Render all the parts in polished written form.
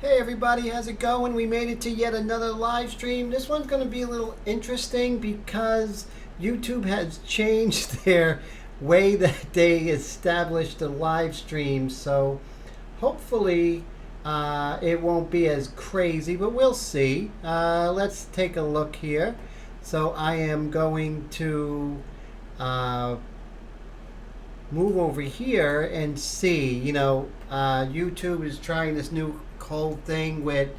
Hey everybody, how's it going? We made it to yet another live stream. This one's going to be a little interesting because YouTube has changed their way that they establish the live stream. So hopefully it won't be as crazy, but we'll see. Let's take a look here. So I am going to uh, move over here and see. YouTube is trying this new whole thing with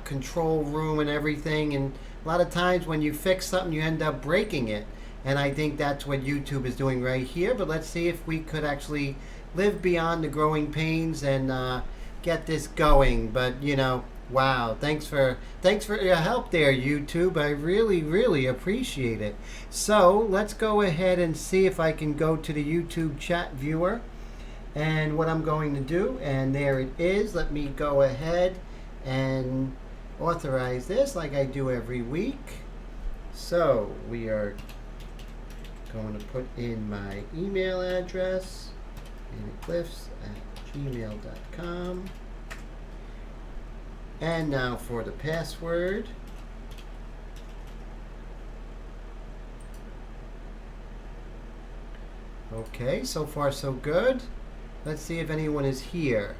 control room and everything, and a lot of times when you fix something you end up breaking it, and I think that's what YouTube is doing right here. But let's see if we could actually live beyond the growing pains and get this going. But wow, thanks for your help there, YouTube. I really appreciate it. So let's go ahead and see if I can go to the YouTube chat viewer. And what I'm going to do, and there it is. Let me go ahead and authorize this like I do every week. So we are going to put in my email address, timothypsa@gmail.com. And now for the password. Okay, so far so good. Let's see if anyone is here.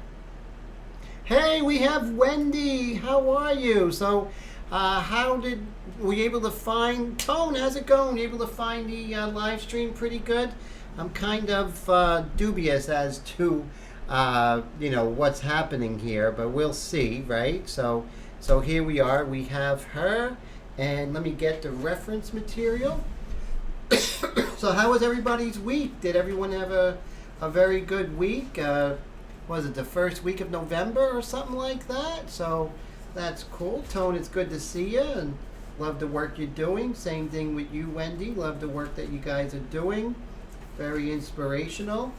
Hey, we have Wendy. How are you? So, were you able to find, Tone, how's it going? Were you able to find the live stream pretty good? I'm kind of dubious as to, what's happening here, but we'll see, right? So here we are. We have her, and let me get the reference material. So how was everybody's week? Did everyone have a very good week? Was it the first week of November or something like that? So that's cool. Tone, it's good to see you and love the work you're doing. Same thing with you, Wendy. Love the work that you guys are doing. Very inspirational.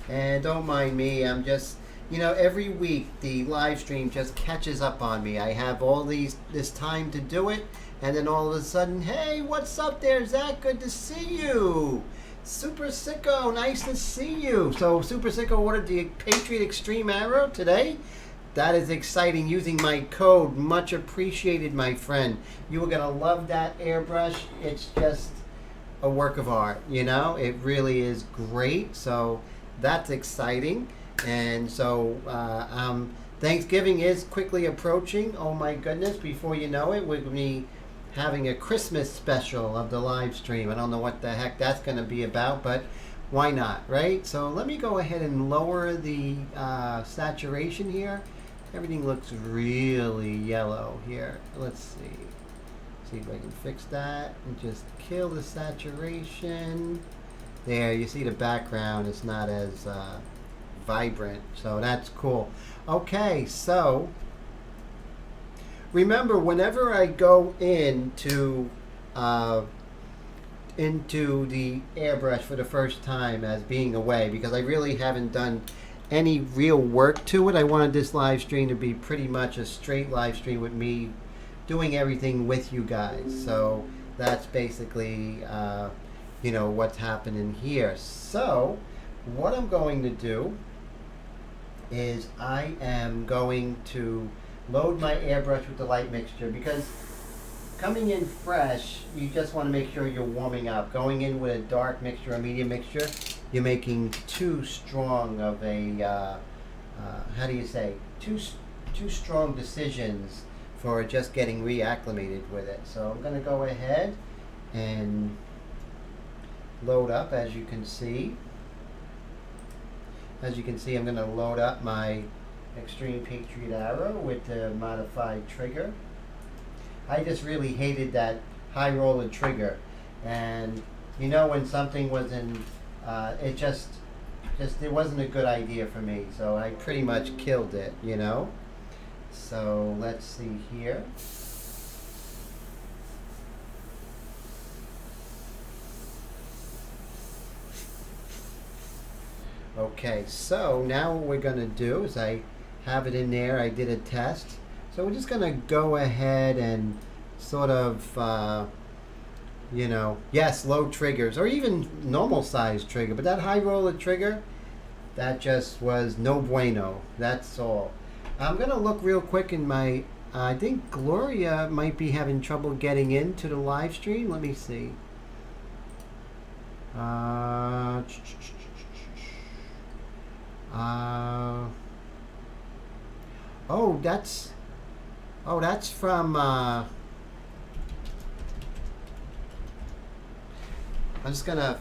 And don't mind me, I'm just, every week the live stream just catches up on me. I have all this time to do it, and then all of a sudden, hey, what's up there, Zach? Good to see you. Super Sicko, nice to see you. So Super Sicko ordered the Patriot Extreme Arrow today. That is exciting, using my code. Much appreciated, my friend. You are going to love that airbrush. It's just a work of art, It really is great. So that's exciting. And so Thanksgiving is quickly approaching. Oh my goodness, before you know it, we're going to be having a Christmas special of the live stream. I don't know what the heck that's going to be about, but why not, right? So let me go ahead and lower the saturation here. Everything looks really yellow here. Let's see if I can fix that and just kill the saturation. There, you see the background is not as vibrant, so that's cool. Okay, so remember, whenever I go into the airbrush for the first time as being away, because I really haven't done any real work to it, I wanted this live stream to be pretty much a straight live stream with me doing everything with you guys. So that's basically what's happening here. So what I'm going to do is I am going to load my airbrush with the light mixture, because coming in fresh, you just want to make sure you're warming up. Going in with a dark mixture or medium mixture, you're making too strong of a, too strong decisions for just getting reacclimated with it. So I'm going to go ahead and load up, as you can see. As you can see, I'm going to load up my Extreme Patriot Arrow with the modified trigger. I just really hated that high roller trigger, and when something was in, it just it wasn't a good idea for me, so I pretty much killed it, So let's see here. Okay, so now what we're going to do is I have it in there. I did a test. So we're just going to go ahead and sort of, yes, low triggers, or even normal size trigger. But that high roller trigger, That just was no bueno. That's all. I'm going to look real quick in my... I think Gloria might be having trouble getting into the live stream. Let me see. Uh, oh, that's from... I'm just going to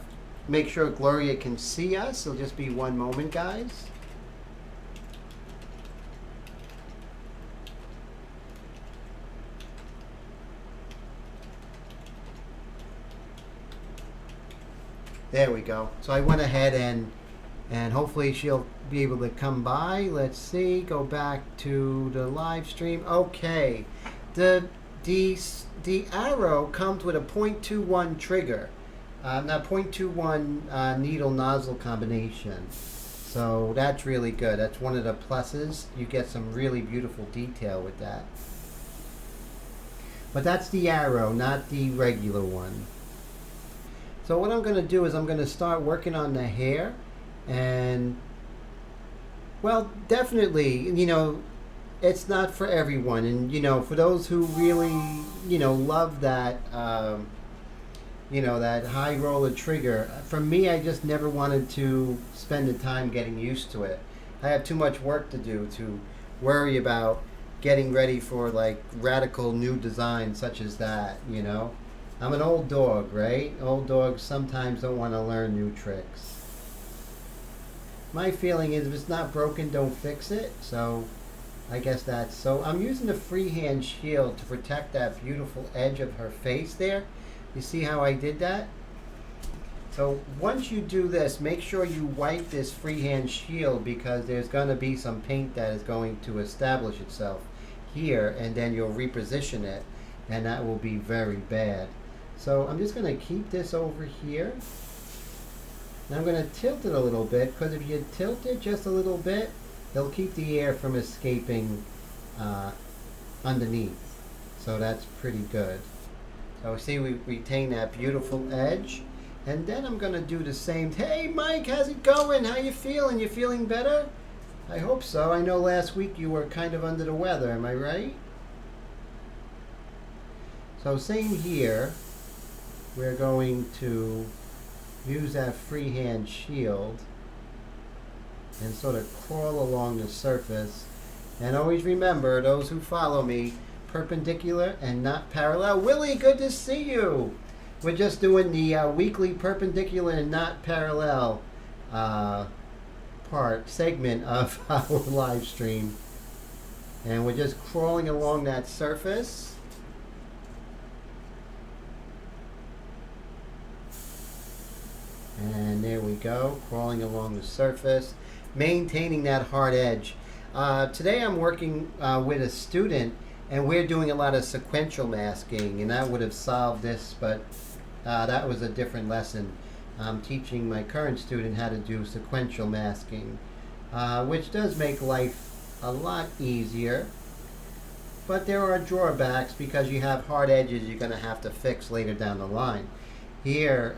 make sure Gloria can see us. It'll just be one moment, guys. There we go. So I went ahead and hopefully she'll be able to come by. Let's see. Go back to the live stream. Okay. The arrow comes with a 0.21 trigger. Not 0.21 needle nozzle combination. So that's really good. That's one of the pluses. You get some really beautiful detail with that. But that's the arrow, not the regular one. So what I'm going to do is I'm going to start working on the hair. And, well, definitely, you know, it's not for everyone. And, you know, for those who really, you know, love that, you know, that high roller trigger. For me, I just never wanted to spend the time getting used to it. I have too much work to do to worry about getting ready for, like, radical new designs such as that, you know. I'm an old dog, right? Old dogs sometimes don't want to learn new tricks. My feeling is if it's not broken, don't fix it. So I guess that's... So I'm using the freehand shield to protect that beautiful edge of her face there. You see how I did that? So once you do this, make sure you wipe this freehand shield because there's going to be some paint that is going to establish itself here, and then you'll reposition it, and that will be very bad. So I'm just going to keep this over here. And I'm going to tilt it a little bit because if you tilt it just a little bit, it'll keep the air from escaping underneath. So that's pretty good. So see, we retain that beautiful edge. And then I'm going to do the same. Hey, Mike, how's it going? How you feeling? You feeling better? I hope so. I know last week you were kind of under the weather. Am I right? So same here. We're going to use that freehand shield and sort of crawl along the surface. And always remember, those who follow me, perpendicular and not parallel. Willie, good to see you. We're just doing the weekly perpendicular and not parallel segment of our live stream. And we're just crawling along that surface. And there we go, crawling along the surface, maintaining that hard edge. Today I'm working with a student, and we're doing a lot of sequential masking, and that would have solved this, but that was a different lesson. I'm teaching my current student how to do sequential masking, which does make life a lot easier. But there are drawbacks because you have hard edges you're going to have to fix later down the line. Here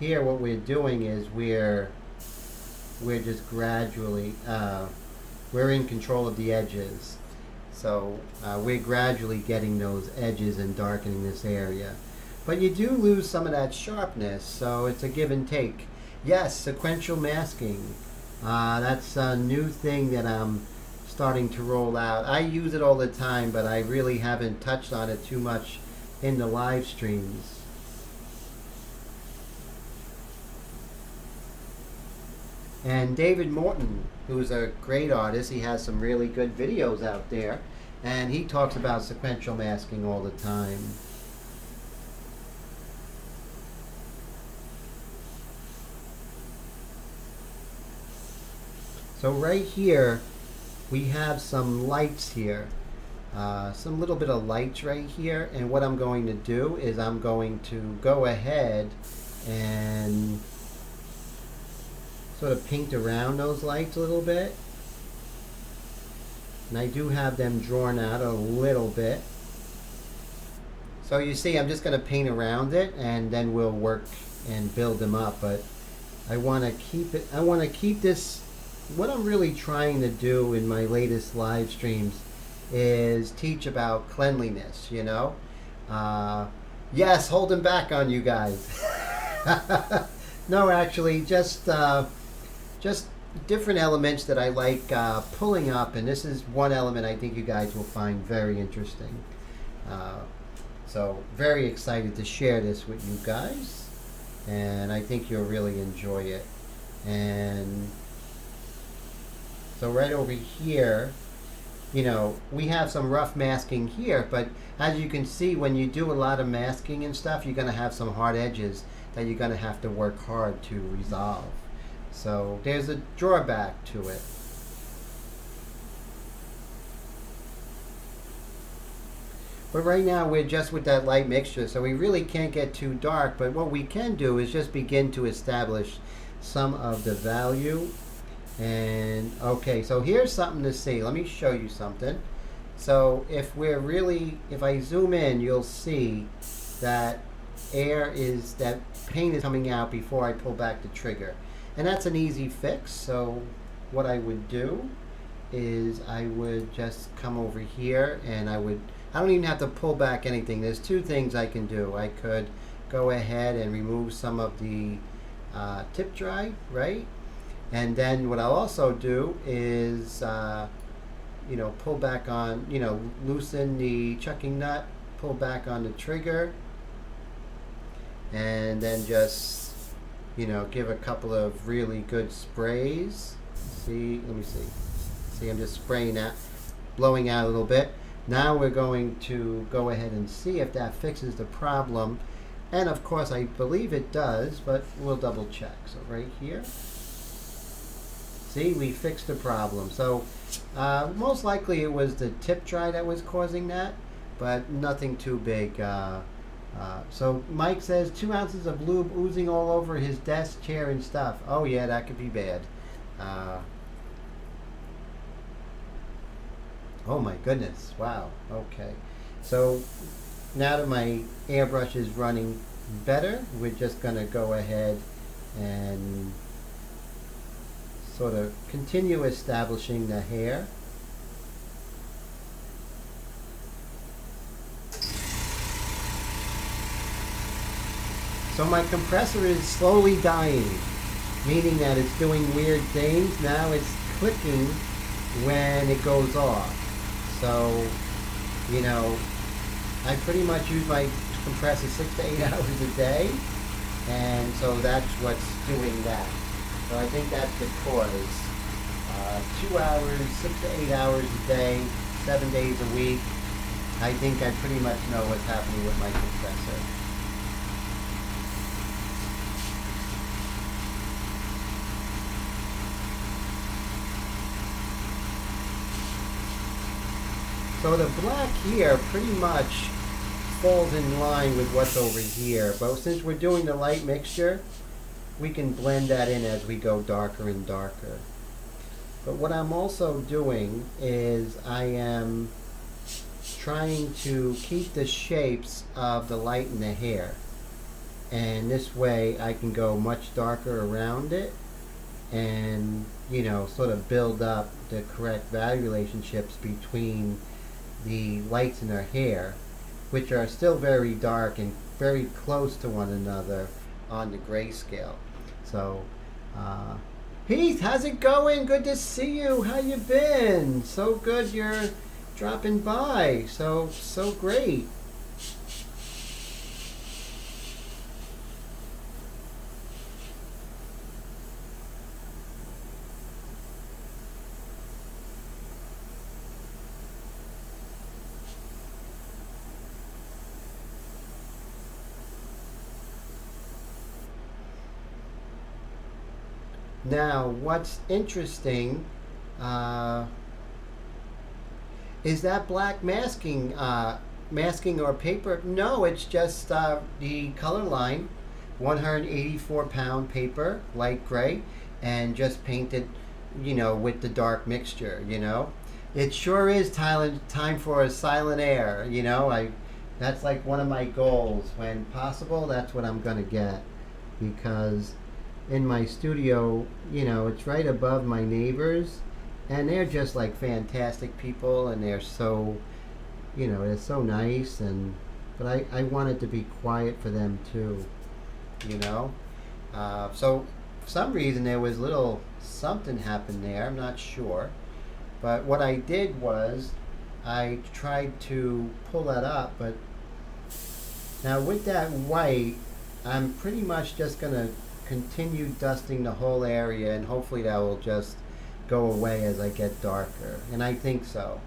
what we're doing is we're just gradually we're in control of the edges, so we're gradually getting those edges and darkening this area, but you do lose some of that sharpness, so it's a give and take. Yes, sequential masking, that's a new thing that I'm starting to roll out. I use it all the time, but I really haven't touched on it too much in the live streams. And David Morton, who's a great artist, he has some really good videos out there, and he talks about sequential masking all the time. So right here we have some lights here. Some little bit of lights right here, and what I'm going to do is I'm going to go ahead and sort of paint around those lights a little bit, and I do have them drawn out a little bit. So you see, I'm just going to paint around it, and then we'll work and build them up. But I want to keep this. What I'm really trying to do in my latest live streams is teach about cleanliness, you know. Yes, holding back on you guys. No, actually, just different elements that I like pulling up, and this is one element I think you guys will find very interesting. So very excited to share this with you guys, and I think you'll really enjoy it. And so right over here, you know, we have some rough masking here, but as you can see, when you do a lot of masking and stuff, you're going to have some hard edges that you're going to have to work hard to resolve. So there's a drawback to it. But right now we're just with that light mixture, so we really can't get too dark, but what we can do is just begin to establish some of the value. And okay, so here's something to see. Let me show you something. So if I zoom in, you'll see that that paint is coming out before I pull back the trigger. And that's an easy fix. So what I would do is I would just come over here, and I don't even have to pull back anything. There's two things I can do. I could go ahead and remove some of the tip dry, right? And then what I'll also do is, you know, pull back on, you know, loosen the chucking nut, pull back on the trigger, and then just, you know, give a couple of really good sprays. See, let me see. See, I'm just spraying that, blowing out a little bit. Now we're going to go ahead and see if that fixes the problem. And of course, I believe it does, but we'll double check. So right here. See, we fixed the problem. So most likely it was the tip dry that was causing that, but nothing too big. So Mike says 2 ounces of lube oozing all over his desk, chair, and stuff. Oh yeah, that could be bad. Oh my goodness, wow, okay. So now that my airbrush is running better, we're just gonna go ahead and sort of continue establishing the hair. So my compressor is slowly dying, meaning that it's doing weird things. Now it's clicking when it goes off. So, you know, I pretty much use my compressor 6 to 8 hours a day, and so that's what's doing that. So I think that's the cause. 2 hours, 6 to 8 hours a day, 7 days a week. I think I pretty much know what's happening with my compressor. So the black here pretty much falls in line with what's over here, but since we're doing the light mixture, we can blend that in as we go darker and darker. But what I'm also doing is I am trying to keep the shapes of the light in the hair, and this way I can go much darker around it and, you know, sort of build up the correct value relationships between the lights in her hair, which are still very dark and very close to one another on the grayscale. So, Heath, how's it going? Good to see you. How you been? So good you're dropping by. So great. Now, what's interesting is that black masking or paper. No, it's just the color line, 184-pound paper, light gray, and just painted, you know, with the dark mixture. You know, it sure is time for a silent air. You know, that's like one of my goals. When possible, that's what I'm gonna get, because in my studio, you know, it's right above my neighbors, and they're just like fantastic people, and they're so, you know, they're so nice, and but I wanted to be quiet for them too, you know. So for some reason there was little something happened there. I'm not sure, but what I did was I tried to pull that up, but now with that white, I'm pretty much just gonna continue dusting the whole area, and hopefully that will just go away as I get darker, and I think so.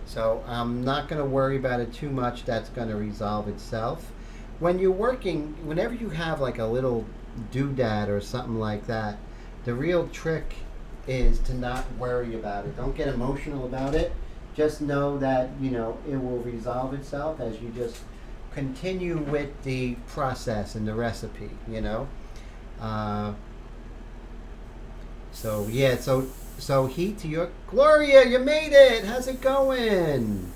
So I'm not going to worry about it too much. That's going to resolve itself. When you're working, whenever you have like a little doodad or something like that, the real trick is to not worry about it. Don't get emotional about it. Just know that, you know, it will resolve itself as you just continue with the process and the recipe, you know. So yeah, so heat to your Gloria, you made it. How's it going?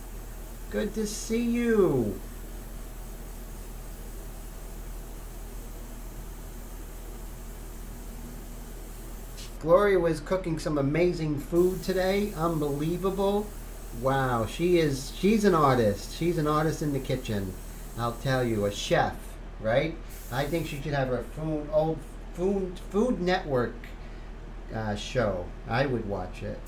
Good to see you. Gloria was cooking some amazing food today. Unbelievable. Wow, she's an artist. She's an artist in the kitchen. I'll tell you, a chef, right? I think she should have her Food Network show. I would watch it.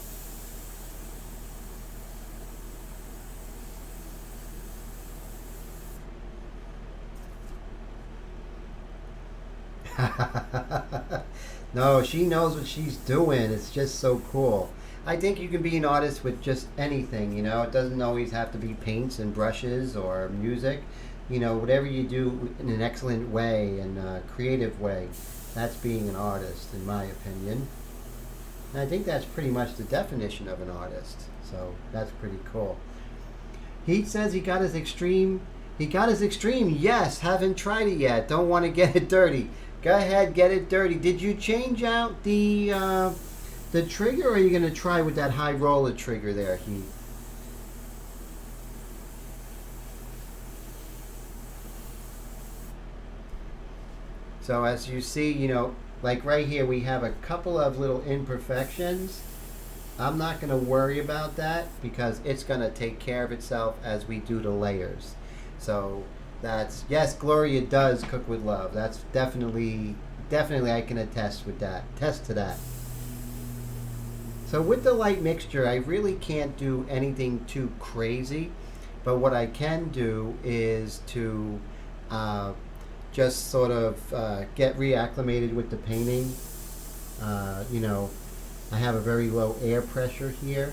No, she knows what she's doing. It's just so cool. I think you can be an artist with just anything, you know. It doesn't always have to be paints and brushes or music. You know, whatever you do in an excellent way and a creative way, that's being an artist, in my opinion. And I think that's pretty much the definition of an artist. So that's pretty cool. He says he got his extreme. He got his extreme. Yes, haven't tried it yet. Don't want to get it dirty. Go ahead, get it dirty. Did you change out the trigger, or are you going to try with that high roller trigger there, Heath? So as you see, you know, like right here, we have a couple of little imperfections. I'm not going to worry about that because it's going to take care of itself as we do the layers. So that's, yes, Gloria does cook with love. That's definitely I can attest with that. Attest to that. So with the light mixture, I really can't do anything too crazy, but what I can do is to just sort of get reacclimated with the painting. You know, I have a very low air pressure here,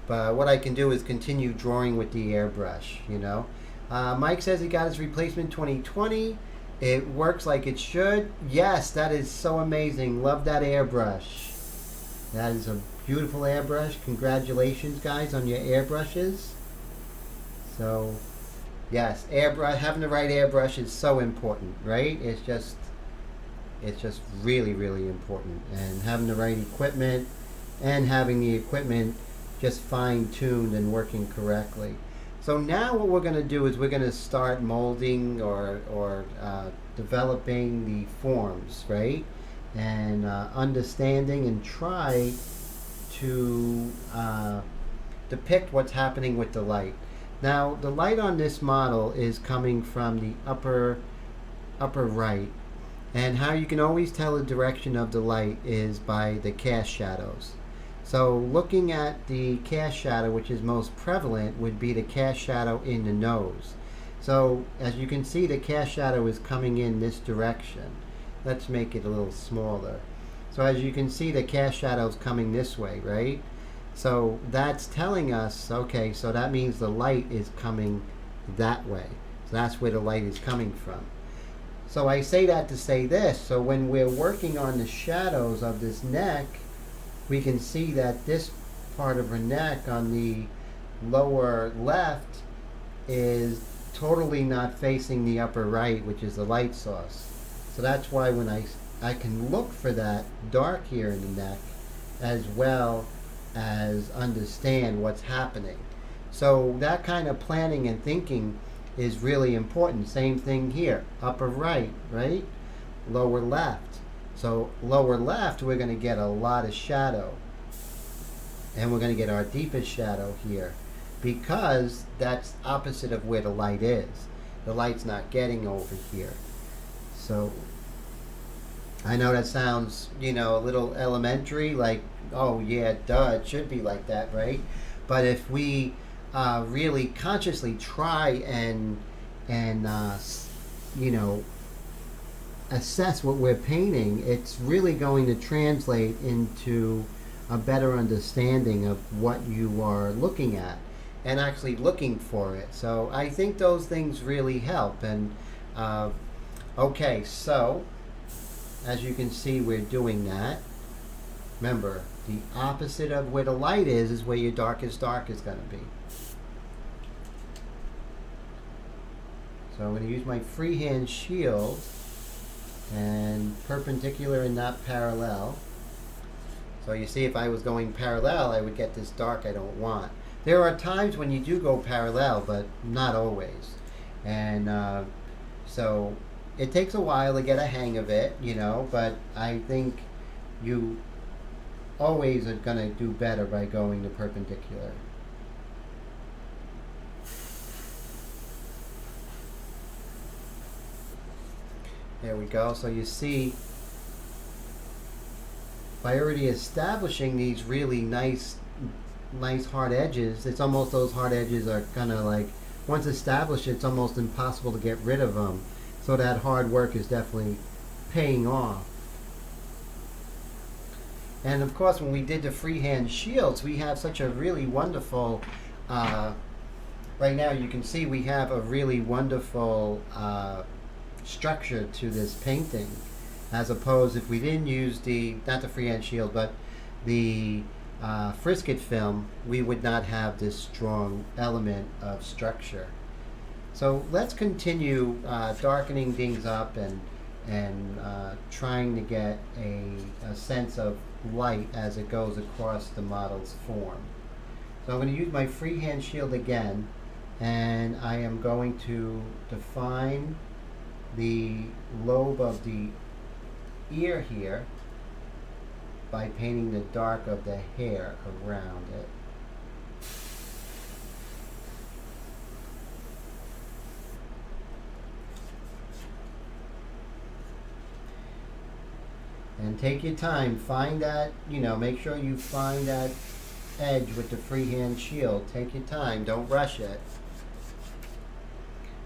but what I can do is continue drawing with the airbrush, you know. Mike says he got his replacement 2020. It works like it should. Yes, that is so amazing. Love that airbrush. That is a beautiful airbrush. Congratulations, guys, on your airbrushes. So, yes, airbrush, having the right airbrush is so important, right? It's just really, really important. And having the right equipment and having the equipment just fine-tuned and working correctly. So now what we're going to do is we're going to start molding or developing the forms, right? And understanding and try to depict what's happening with the light. Now, the light on this model is coming from the upper right, and how you can always tell the direction of the light is by the cast shadows. So looking at the cast shadow, which is most prevalent, would be the cast shadow in the nose. So as you can see, the cast shadow is coming in this direction. Let's make it a little smaller. So as you can see, the cast shadow is coming this way, right? So that's telling us, okay, so that means the light is coming that way. So that's where the light is coming from. So I say that to say this. So when we're working on the shadows of this neck, we can see that this part of her neck on the lower left is totally not facing the upper right, which is the light source. So that's why when I can look for that dark here in the neck as well as understand what's happening. So that kind of planning and thinking is really important. Same thing here, upper right, right? Lower left. So lower left, we're going to get a lot of shadow. And we're going to get our deepest shadow here because that's opposite of where the light is. The light's not getting over here. So I know that sounds, a little elementary, like, oh yeah, duh, it should be like that, right? But if we really consciously try and assess what we're painting, it's really going to translate into a better understanding of what you are looking at and actually looking for it. So I think those things really help. And okay, so as you can see, we're doing that. Remember, the opposite of where the light is where your darkest dark is going to be. So I'm going to use my freehand shield and perpendicular and not parallel. So you see, if I was going parallel, I would get this dark I don't want. There are times when you do go parallel, but not always. And so it takes a while to get a hang of it, but I think you always are going to do better by going to perpendicular. There we go. So you see, by already establishing these really nice hard edges, it's almost, those hard edges are kind of like, once established, it's almost impossible to get rid of them. So that hard work is definitely paying off. And of course, when we did the freehand shields, we have such a really wonderful, right now you can see we have a really wonderful structure to this painting, as opposed if we didn't use not the freehand shield, but the frisket film, we would not have this strong element of structure. So let's continue darkening things up and trying to get a sense of light as it goes across the model's form. So I'm going to use my freehand shield again, and I am going to define the lobe of the ear here by painting the dark of the hair around it. And take your time, find that, make sure you find that edge with the freehand shield. Take your time, don't rush it.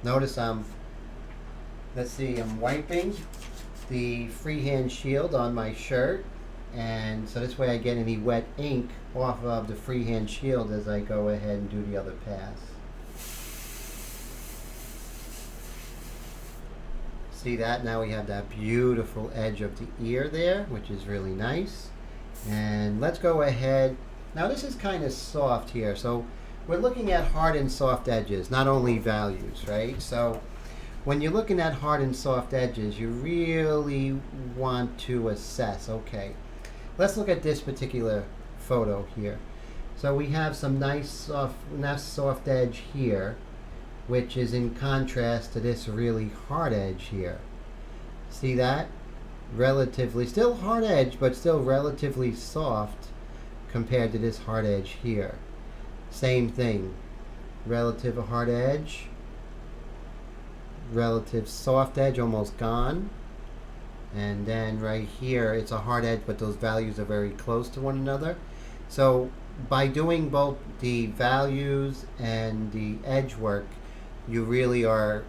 Notice let's see, I'm wiping the freehand shield on my shirt, and so this way I get any wet ink off of the freehand shield as I go ahead and do the other pass. See that? Now we have that beautiful edge of the ear there, which is really nice. And let's go ahead. Now this is kind of soft here, so we're looking at hard and soft edges, not only values, right? So when you're looking at hard and soft edges, you really want to assess, okay, let's look at this particular photo here. So we have some nice soft edge here, which is in contrast to this really hard edge here. See that? Relatively, still hard edge, but still relatively soft compared to this hard edge here. Same thing, relative hard edge, relative soft edge, almost gone. And then right here, it's a hard edge, but those values are very close to one another. So by doing both the values and the edge work, you really are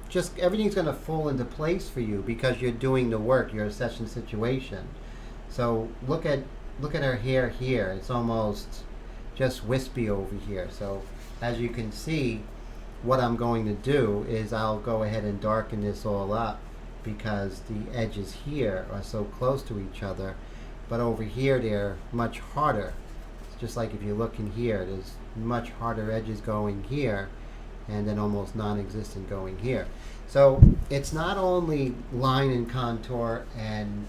just, everything's going to fall into place for you because you're doing the work, you're assessing the situation. So look at her hair here. It's almost just wispy over here. So as you can see, what I'm going to do is I'll go ahead and darken this all up because the edges here are so close to each other, but over here they're much harder. It's just like if you look in here, there's much harder edges going here and then almost non-existent going here. So it's not only line and contour and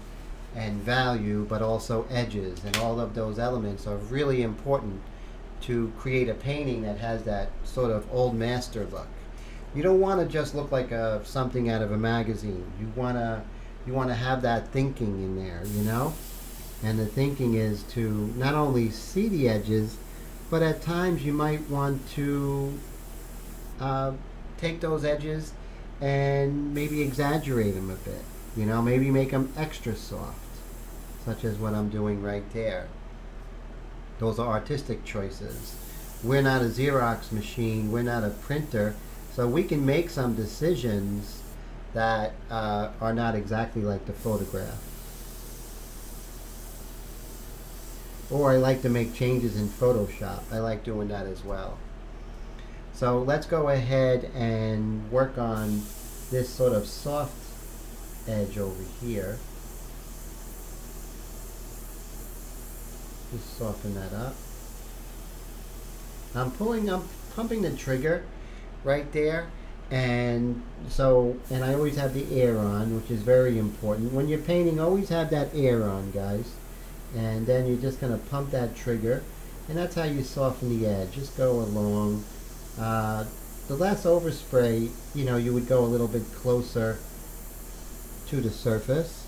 value, but also edges, and all of those elements are really important to create a painting that has that sort of old master look. You don't want to just look like something out of a magazine. You want to you want to have that thinking in there, you know? And the thinking is to not only see the edges, but at times you might want to uh, take those edges and maybe exaggerate them a bit. You know, maybe make them extra soft, such as what I'm doing right there. Those are artistic choices. We're not a Xerox machine, we're not a printer, so we can make some decisions that are not exactly like the photograph. Or I like to make changes in Photoshop. I like doing that as well. So let's go ahead and work on this sort of soft edge over here. Just soften that up. I'm pumping the trigger right there, and I always have the air on, which is very important. When you're painting, always have that air on, guys. And then you're just going to pump that trigger, and that's how you soften the edge. Just go along. The less overspray, you know, you would go a little bit closer to the surface.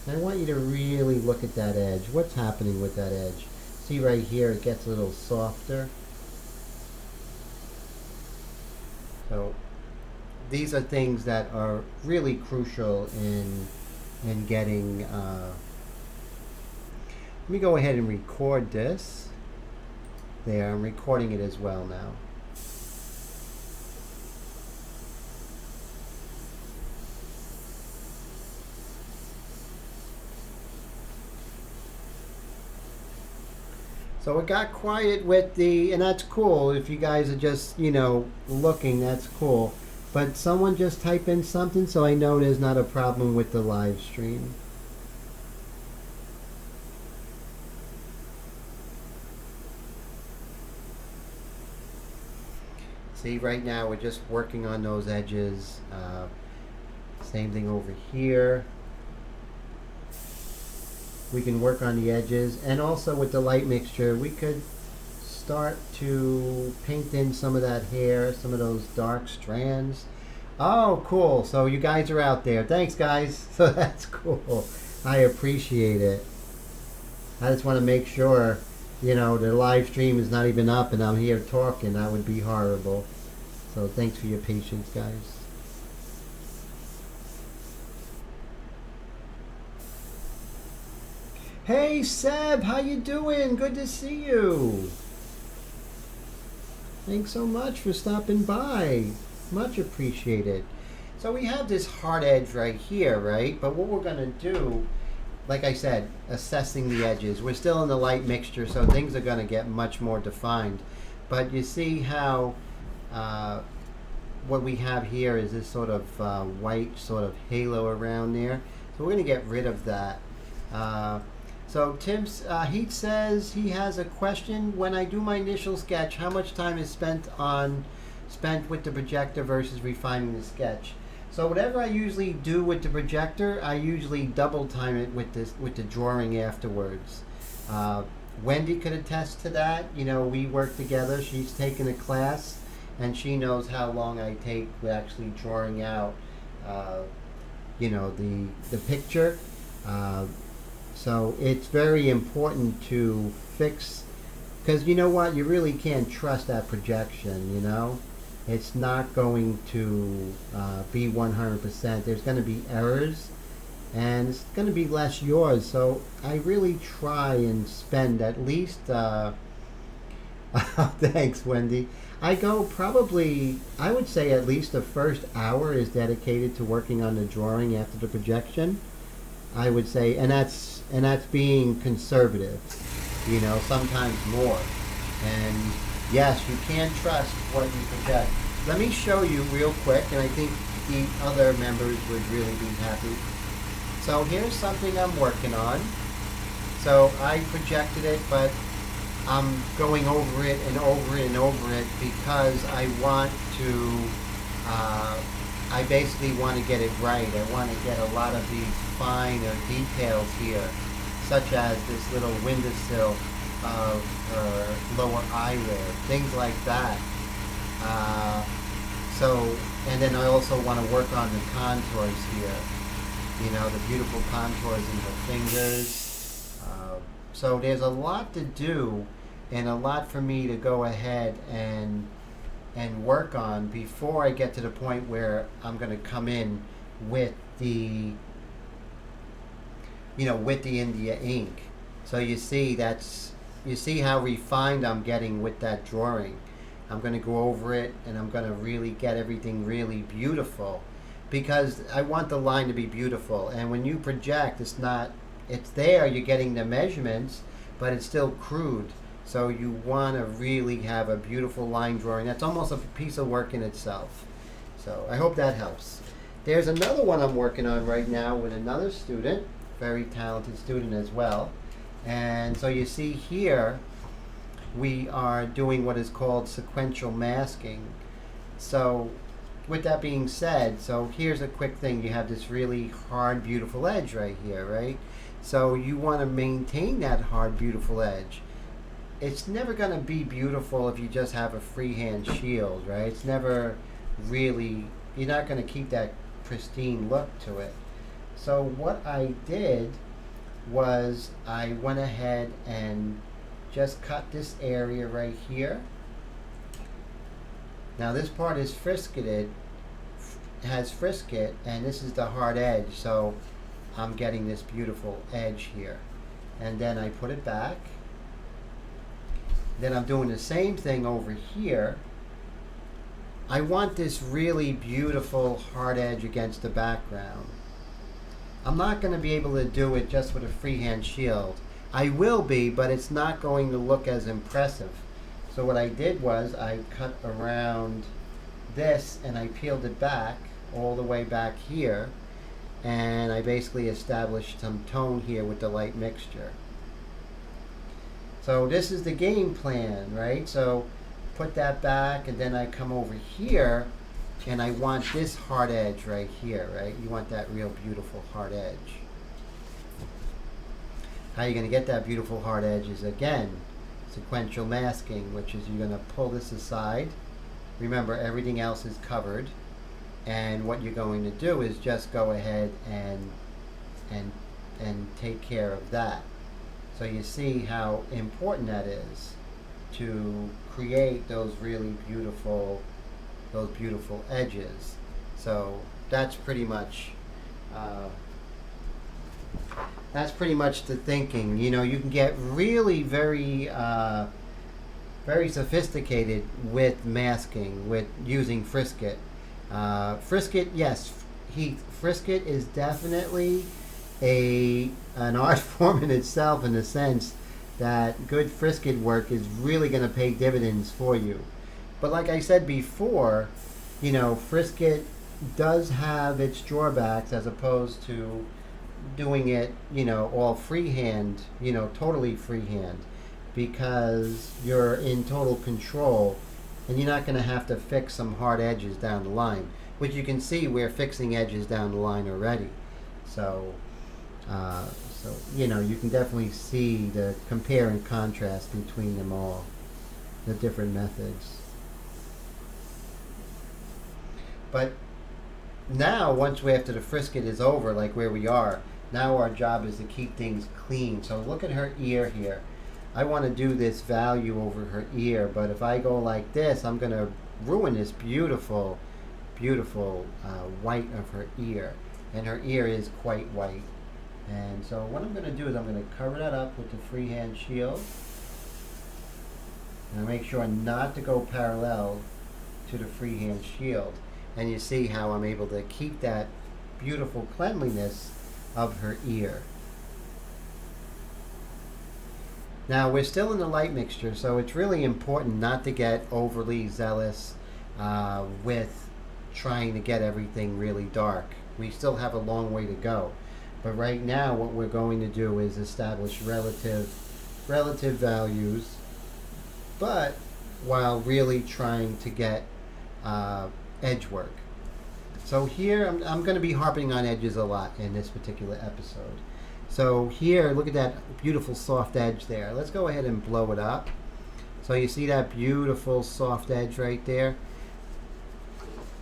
And I want you to really look at that edge. What's happening with that edge? See right here, it gets a little softer. So these are things that are really crucial in getting. Let me go ahead and record this. There, I'm recording it as well now. So it got quiet with the, and that's cool. If you guys are just, you know, looking, that's cool. But someone just type in something so I know there's not a problem with the live stream. See, right now we're just working on those edges. Same thing over here. We can work on the edges, and also with the light mixture we could start to paint in some of that hair, some of those dark strands. Oh, cool. So you guys are out there. Thanks, guys. So that's cool. I appreciate it. I just want to make sure, you know, the live stream is not even up and I'm here talking. That would be horrible. So thanks for your patience, guys. Hey Seb, how you doing? Good to see you. Thanks so much for stopping by. Much appreciated. So we have this hard edge right here, right? But what we're going to do, like I said, assessing the edges. We're still in the light mixture, so things are going to get much more defined. But you see how what we have here is this sort of white sort of halo around there. So we're going to get rid of that. So Tim's Heat says he has a question. When I do my initial sketch, how much time is spent with the projector versus refining the sketch? So whatever I usually do with the projector, I usually double time it with the drawing afterwards. Wendy could attest to that. You know, we work together. She's taken a class, and she knows how long I take with actually drawing out, you know, the picture. So it's very important to fix, because you know what, you really can't trust that projection, you know. It's not going to be 100%. There's going to be errors, and it's going to be less yours. So I really try and spend at least, thanks Wendy. I go probably, I would say at least the first hour is dedicated to working on the drawing after the projection. I would say, and that's being conservative, you know, sometimes more. And yes, you can't trust what you project. Let me show you real quick, and I think the other members would really be happy. So here's something I'm working on. So I projected it, but I'm going over it and over it and over it because I want to, I basically want to get it right. I want to get a lot of these finer details here, such as this little windowsill of her lower eyelid, things like that. So, and then I also want to work on the contours here. you know, the beautiful contours in her fingers. So there's a lot to do and a lot for me to go ahead and work on before I get to the point where I'm going to come in with the, you know, with the India ink. So you see you see how refined I'm getting with that drawing. I'm going to go over it and I'm going to really get everything really beautiful, because I want the line to be beautiful. And when you project, it's there, you're getting the measurements, but it's still crude. So you want to really have a beautiful line drawing. That's almost a piece of work in itself. So I hope that helps. There's another one I'm working on right now with another student, very talented student as well. And so you see here, we are doing what is called sequential masking. So with that being said, so here's a quick thing. You have this really hard, beautiful edge right here, right? So you want to maintain that hard, beautiful edge. It's never going to be beautiful if you just have a freehand shield, right? It's never really, you're not going to keep that pristine look to it. So what I did was I went ahead and just cut this area right here. Now this part is frisketed, has frisket, and this is the hard edge, so I'm getting this beautiful edge here. And then I put it back. Then I'm doing the same thing over here. I want this really beautiful hard edge against the background. I'm not going to be able to do it just with a freehand shield. I will be, but it's not going to look as impressive. So what I did was I cut around this and I peeled it back all the way back here, and I basically established some tone here with the light mixture. So this is the game plan, right? So put that back, and then I come over here and I want this hard edge right here, right? You want that real beautiful hard edge. How you're going to get that beautiful hard edge is, again, sequential masking, which is you're going to pull this aside. Remember, everything else is covered, and what you're going to do is just go ahead and take care of that. So you see how important that is to create those really beautiful, edges. So that's pretty much the thinking. You know, you can get really very sophisticated with masking, with using frisket. Frisket, yes, frisket is definitely an art form in itself, in the sense that good frisket work is really going to pay dividends for you. But like I said before, you know, frisket does have its drawbacks as opposed to doing it, you know, all freehand, you know, totally freehand, because you're in total control and you're not going to have to fix some hard edges down the line, which you can see we're fixing edges down the line already. So you know, you can definitely see the compare and contrast between them all, the different methods. But now, once after the frisket is over, like where we are, now our job is to keep things clean. So look at her ear here. I want to do this value over her ear, but if I go like this, I'm going to ruin this beautiful, beautiful white of her ear. And her ear is quite white. And so what I'm going to do is I'm going to cover that up with the freehand shield. And I make sure not to go parallel to the freehand shield. And you see how I'm able to keep that beautiful cleanliness of her ear. Now we're still in the light mixture, so it's really important not to get overly zealous with trying to get everything really dark. We still have a long way to go. But right now what we're going to do is establish relative values, but while really trying to get edge work. So here I'm going to be harping on edges a lot in this particular episode. So here, look at that beautiful soft edge there. Let's go ahead and blow it up. So you see that beautiful soft edge right there?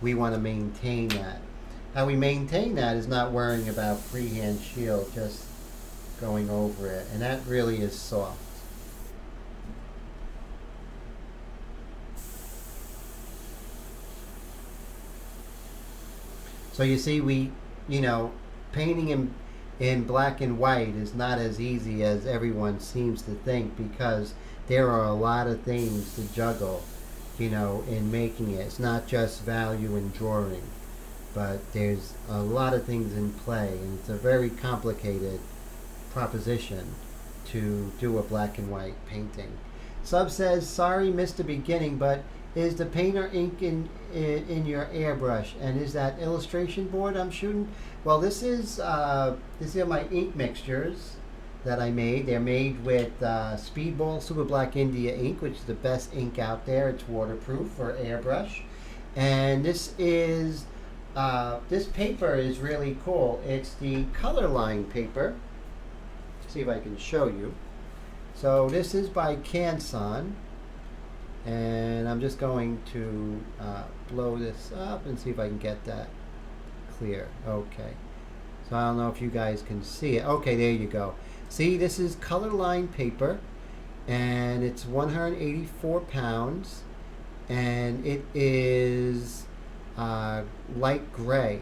We want to maintain that. how we maintain that is not worrying about freehand shield, just going over it, and that really is soft. So you see, painting in black and white is not as easy as everyone seems to think, because there are a lot of things to juggle, in making it. It's not just value in drawing, but there's a lot of things in play, and it's a very complicated proposition to do a black and white painting. Sub says, sorry, missed the beginning, but is the painter ink in your airbrush, and is that illustration board I'm shooting? Well, these are my ink mixtures that I made. They're made with Speedball Super Black India ink, which is the best ink out there. It's waterproof for airbrush, and this paper is really cool. It's the color line paper. Let's see if I can show you. So this is by Canson. And I'm just going to blow this up and see if I can get that clear. Okay. So I don't know if you guys can see it. Okay, there you go. See, this is color line paper, and it's 184 pounds, and it is light gray.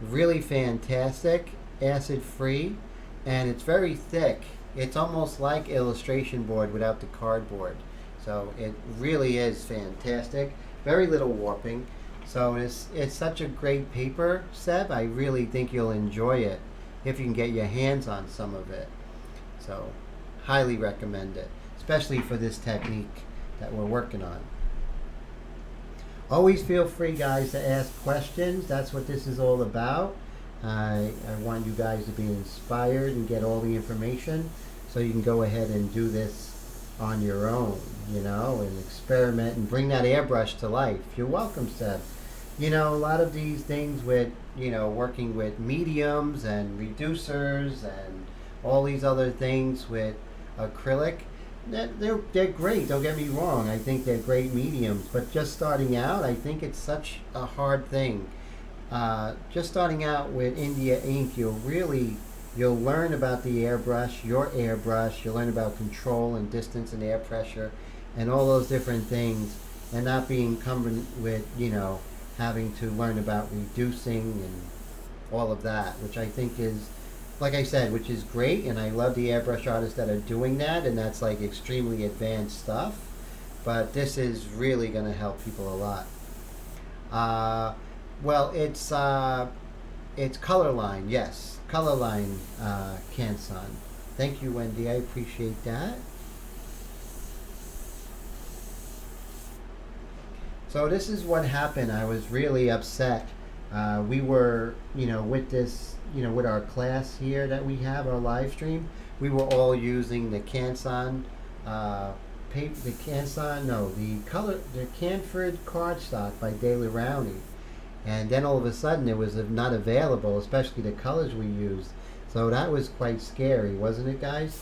Really fantastic, acid free, and it's very thick. It's almost like illustration board without the cardboard. So it really is fantastic. Very little warping. So it's such a great paper, Seb. I really think you'll enjoy it if you can get your hands on some of it. So highly recommend it, especially for this technique that we're working on. Always feel free, guys, to ask questions. That's what this is all about. I want you guys to be inspired and get all the information so you can go ahead and do this on your own, and experiment and bring that airbrush to life. You're welcome, Seb. A lot of these things with, working with mediums and reducers and all these other things with acrylic, they're great. Don't get me wrong. I think they're great mediums, but just starting out, I think it's such a hard thing. Just starting out with India Ink, you'll learn about the airbrush, your airbrush. You'll learn about control and distance and air pressure and all those different things, and not be encumbered with, having to learn about reducing and all of that, which I think is, like I said, which is great, and I love the airbrush artists that are doing that, and that's like extremely advanced stuff. But this is really going to help people a lot. Well, it's color line, yes. Color line, Canson. Thank you, Wendy. I appreciate that. So this is what happened. I was really upset. We were, with this, with our class here that we have, our live stream, we were all using the Canson paper, the Canford cardstock by De La Rowney. And then all of a sudden it was not available, especially the colors we used. So that was quite scary, wasn't it, guys?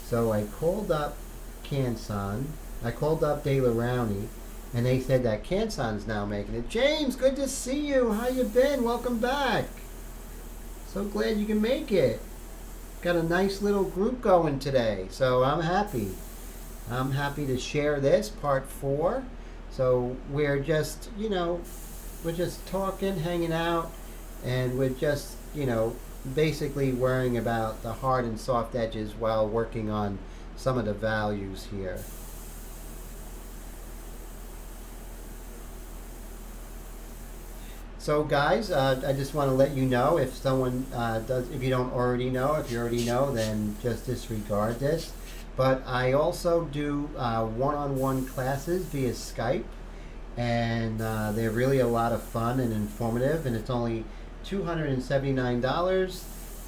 So I called up Canson, I called up De La Rowney, and they said that Canson's now making it. James, good to see you. How you been? Welcome back. So glad you can make it. Got a nice little group going today, so I'm happy. I'm happy to share this, part 4. So we're just, we're just talking, hanging out, and we're just, basically worrying about the hard and soft edges while working on some of the values here. So guys, I just want to let you know, if someone if you don't already know, if you already know, then just disregard this. But I also do one-on-one classes via Skype, and they're really a lot of fun and informative, and it's only $279,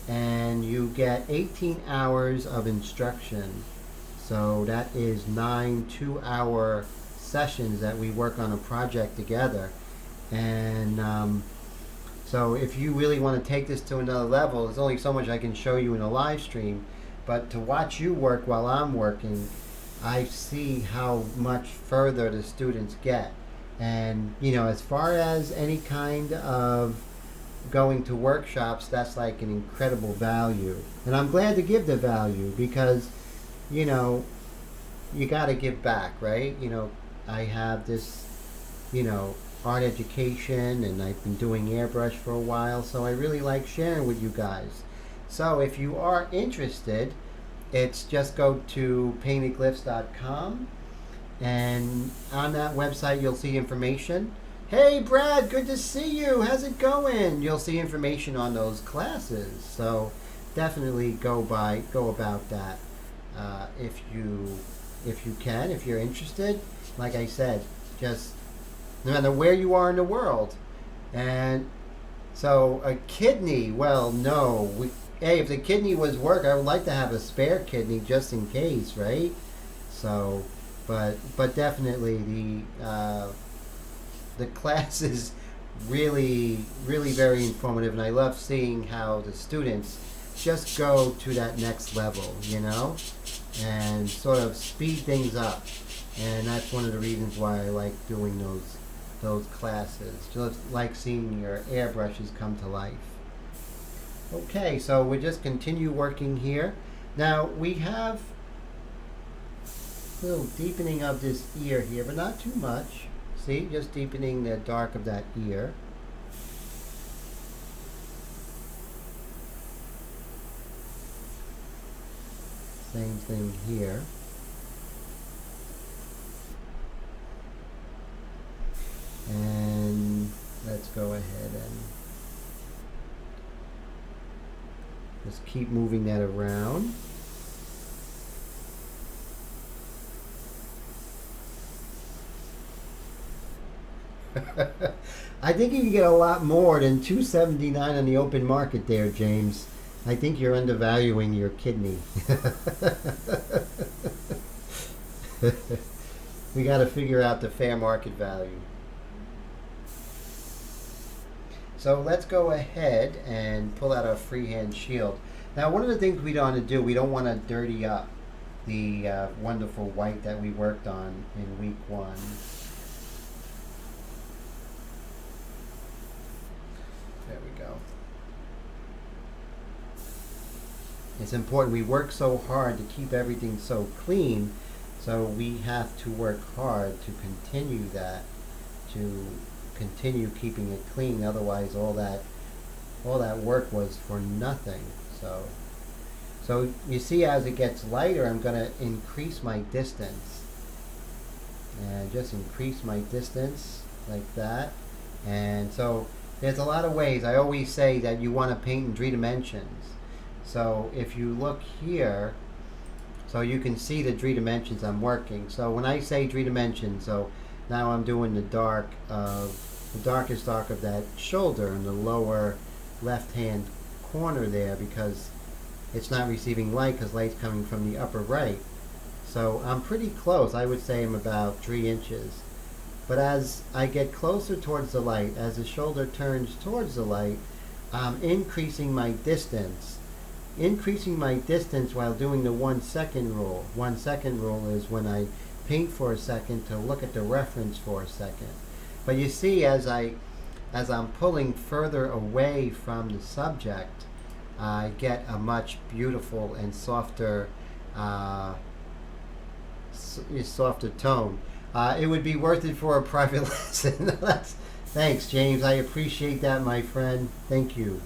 and you get 18 hours of instruction. So that is 9 2-hour sessions that we work on a project together. And so if you really want to take this to another level, there's only so much I can show you in a live stream, but to watch you work while I'm working, I see how much further the students get. And as far as any kind of going to workshops, that's like an incredible value. And I'm glad to give the value because, you know, you got to give back, right? I have this, art education, and I've been doing airbrush for a while, so I really like sharing with you guys. So if you are interested, it's just go to paintedglyphs.com, and on that website you'll see information. Hey Brad, good to see you. How's it going? You'll see information on those classes. So definitely go about that if you can, if you're interested. Like I said, just no matter where you are in the world. And so a kidney, well, no. Hey, if the kidney was work, I would like to have a spare kidney just in case, right? So, but definitely the class is really, really very informative, and I love seeing how the students just go to that next level, and sort of speed things up. And that's one of the reasons why I like doing those classes. Just like seeing your airbrushes come to life. Okay, so we'll just continue working here. Now we have a little deepening of this ear here, but not too much. See, just deepening the dark of that ear. Same thing here. And let's go ahead and just keep moving that around. I think you can get a lot more than $2.79 on the open market there, James. I think you're undervaluing your kidney. We got to figure out the fair market value. So let's go ahead and pull out our freehand shield. Now, one of the things we don't want to do, we don't want to dirty up the wonderful white that we worked on in week 1. There we go. It's important. We work so hard to keep everything so clean, so we have to work hard to continue that, to continue keeping it clean. Otherwise, all that work was for nothing. So you see, as it gets lighter, I'm going to increase my distance, and just increase my distance like that. And so there's a lot of ways. I always say that you want to paint in 3 dimensions. So if you look here, so you can see the 3 dimensions I'm working. So when I say 3 dimensions, so now I'm doing the darkest dark of that shoulder in the lower left-hand corner there, because it's not receiving light because light's coming from the upper right. So I'm pretty close. I would say I'm about 3 inches. But as I get closer towards the light, as the shoulder turns towards the light, I'm increasing my distance. Increasing my distance while doing the 1 second rule. 1 second rule is when I paint for a second to look at the reference for a second. But you see, as I'm pulling further away from the subject, I get a much beautiful and softer tone. It would be worth it for a private lesson. Thanks, James. I appreciate that, my friend. Thank you.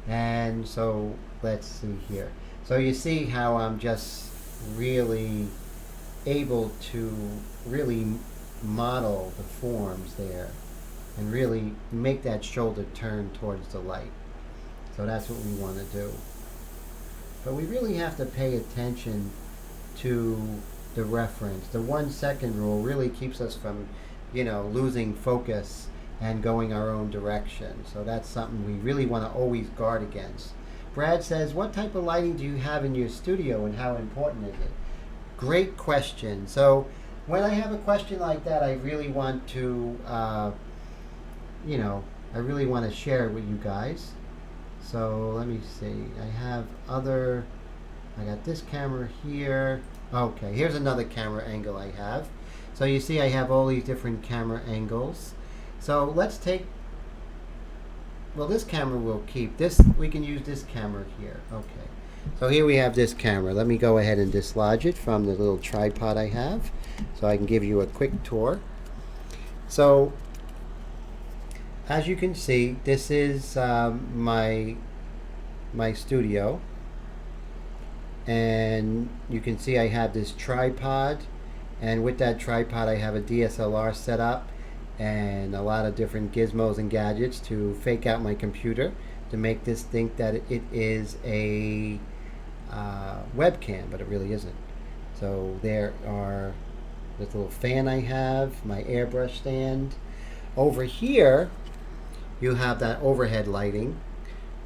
And so let's see here. So you see how I'm just really able to really model the forms there and really make that shoulder turn towards the light. So that's what we want to do. But we really have to pay attention to the reference. The 1 second rule really keeps us from, losing focus and going our own direction. So that's something we really want to always guard against. Brad says, what type of lighting do you have in your studio and how important is it? Great question. So when I have a question like that, I really want to, I really want to share it with you guys. So let me see. I have other I got this camera here. Okay, here's another camera angle I have. So you see I have all these different camera angles. So let's take, well, this camera we'll keep. This, we can use this camera here. Okay. So here we have this camera. Let me go ahead and dislodge it from the little tripod I have so I can give you a quick tour. So as you can see, this is my studio, and you can see I have this tripod, and with that tripod I have a DSLR set up and a lot of different gizmos and gadgets to fake out my computer to make this think that it is a webcam, but it really isn't. So there are this little fan I have, my airbrush stand. Over here you have that overhead lighting,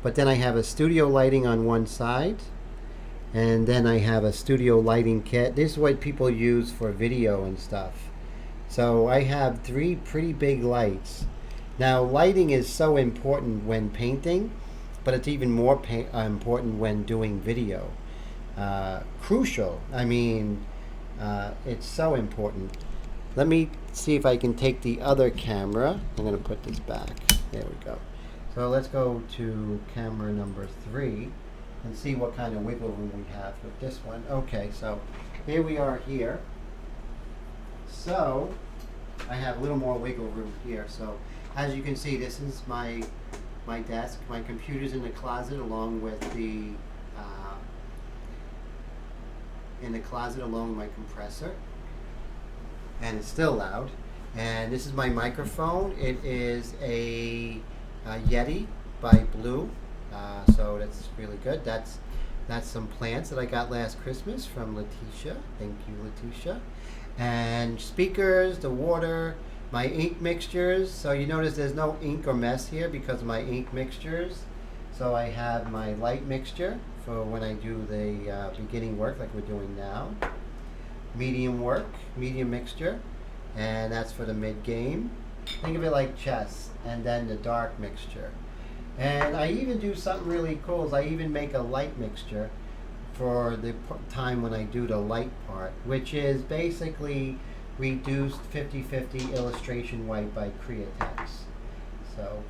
but then I have a studio lighting on one side, and then I have a studio lighting kit. This is what people use for video and stuff. So I have 3 pretty big lights. Now lighting is so important when painting, but it's even more important when doing video. Crucial. I mean, it's so important. Let me see if I can take the other camera. I'm going to put this back. There we go. So let's go to camera number 3 and see what kind of wiggle room we have with this one. Okay, so here we are here. So I have a little more wiggle room here. So as you can see, this is my desk. My computer's in the closet along with the my compressor, and it's still loud. And this is my microphone. It is a Yeti by Blue, so that's really good. That's some plants that I got last Christmas from Letitia. Thank you, Letitia. And speakers, the water, my ink mixtures. So you notice there's no ink or mess here because of my ink mixtures. So I have my light mixture for when I do the beginning work like we're doing now. Medium work, medium mixture, and that's for the mid game. Think of it like chess. And then the dark mixture. And I even do something really cool, is I even make a light mixture for the time when I do the light part, which is basically reduced 50/50 illustration white by Createx. So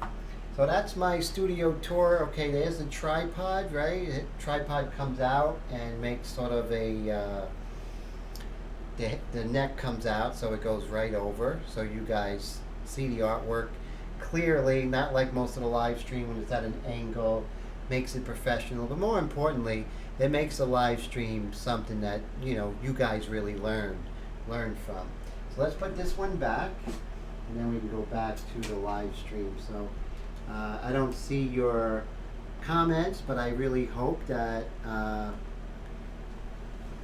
that's my studio tour. Okay, there's the tripod, right? The tripod comes out and makes sort of a, the neck comes out so it goes right over, so you guys see the artwork clearly, not like most of the live stream when it's at an angle. Makes it professional, but more importantly, it makes the live stream something that you guys really learn from. So let's put this one back, and then we can go back to the live stream. So I don't see your comments, but I really hope that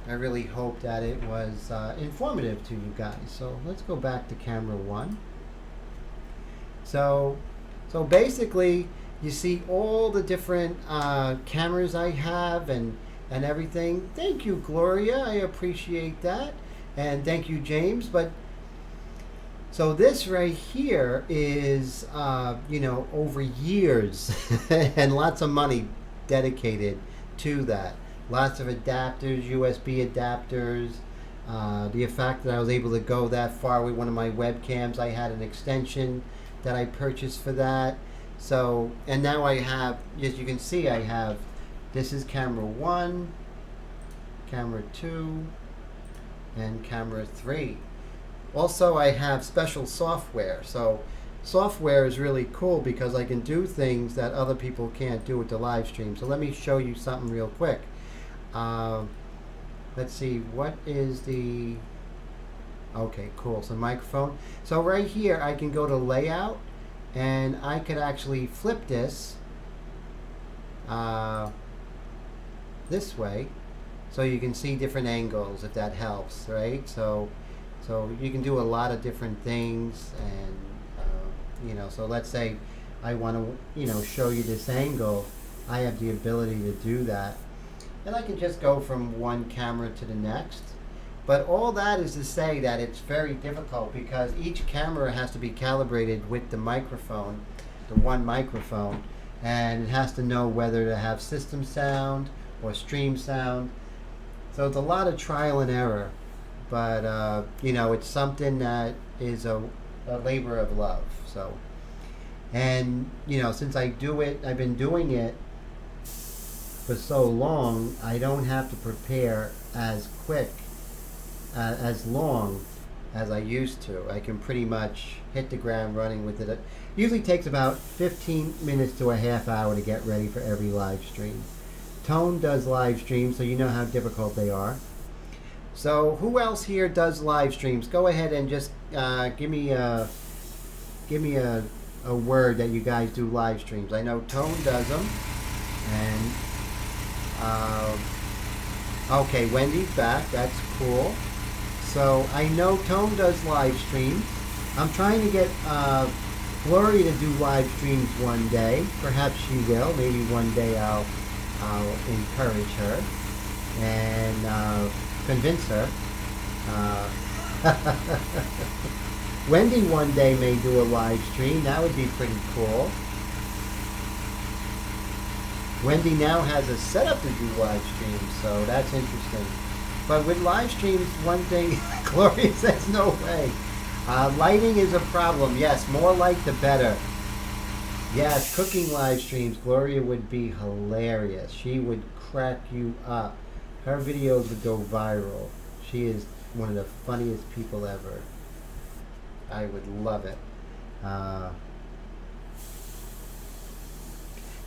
it was informative to you guys. So let's go back to camera 1. So basically, you see all the different cameras I have and everything. Thank you, Gloria. I appreciate that. And thank you, James. But so this right here is, over years and lots of money dedicated to that. Lots of adapters, USB adapters. The fact that I was able to go that far with one of my webcams, I had an extension that I purchased for that. So, and now I have, as you can see, I have, this is camera 1, camera 2, and camera 3. Also, I have special software. So software is really cool because I can do things that other people can't do with the live stream. So let me show you something real quick. Let's see, what is the, okay, cool, so microphone. So right here I can go to layout, and I could actually flip this this way, so you can see different angles, if that helps, right? So you can do a lot of different things, and so let's say I want to show you this angle. I have the ability to do that, and I can just go from one camera to the next. But all that is to say that it's very difficult because each camera has to be calibrated with the microphone, the one microphone, and it has to know whether to have system sound or stream sound. So it's a lot of trial and error, but you know, it's something that is a labor of love. So, and you know, since I do it, I've been doing it for so long, I don't have to prepare as quick, as long as I used to. I can pretty much hit the ground running with it. It usually takes about 15 minutes to a half hour to get ready for every live stream. Tone does live streams, so you know how difficult they are. So who else here does live streams? Go ahead and just give me a word that you guys do live streams. I know Tone does them, and okay, Wendy's back. That's cool. So I know Tone does live streams. I'm trying to get Gloria to do live streams one day. Perhaps she will. Maybe one day I'll encourage her and convince her. Wendy one day may do a live stream. That would be pretty cool. Wendy now has a setup to do live streams, so that's interesting. But with live streams, one thing, Gloria says no way. Lighting is a problem. Yes, more light the better. Yes, cooking live streams, Gloria would be hilarious. She would crack you up. Her videos would go viral. She is one of the funniest people ever. I would love it.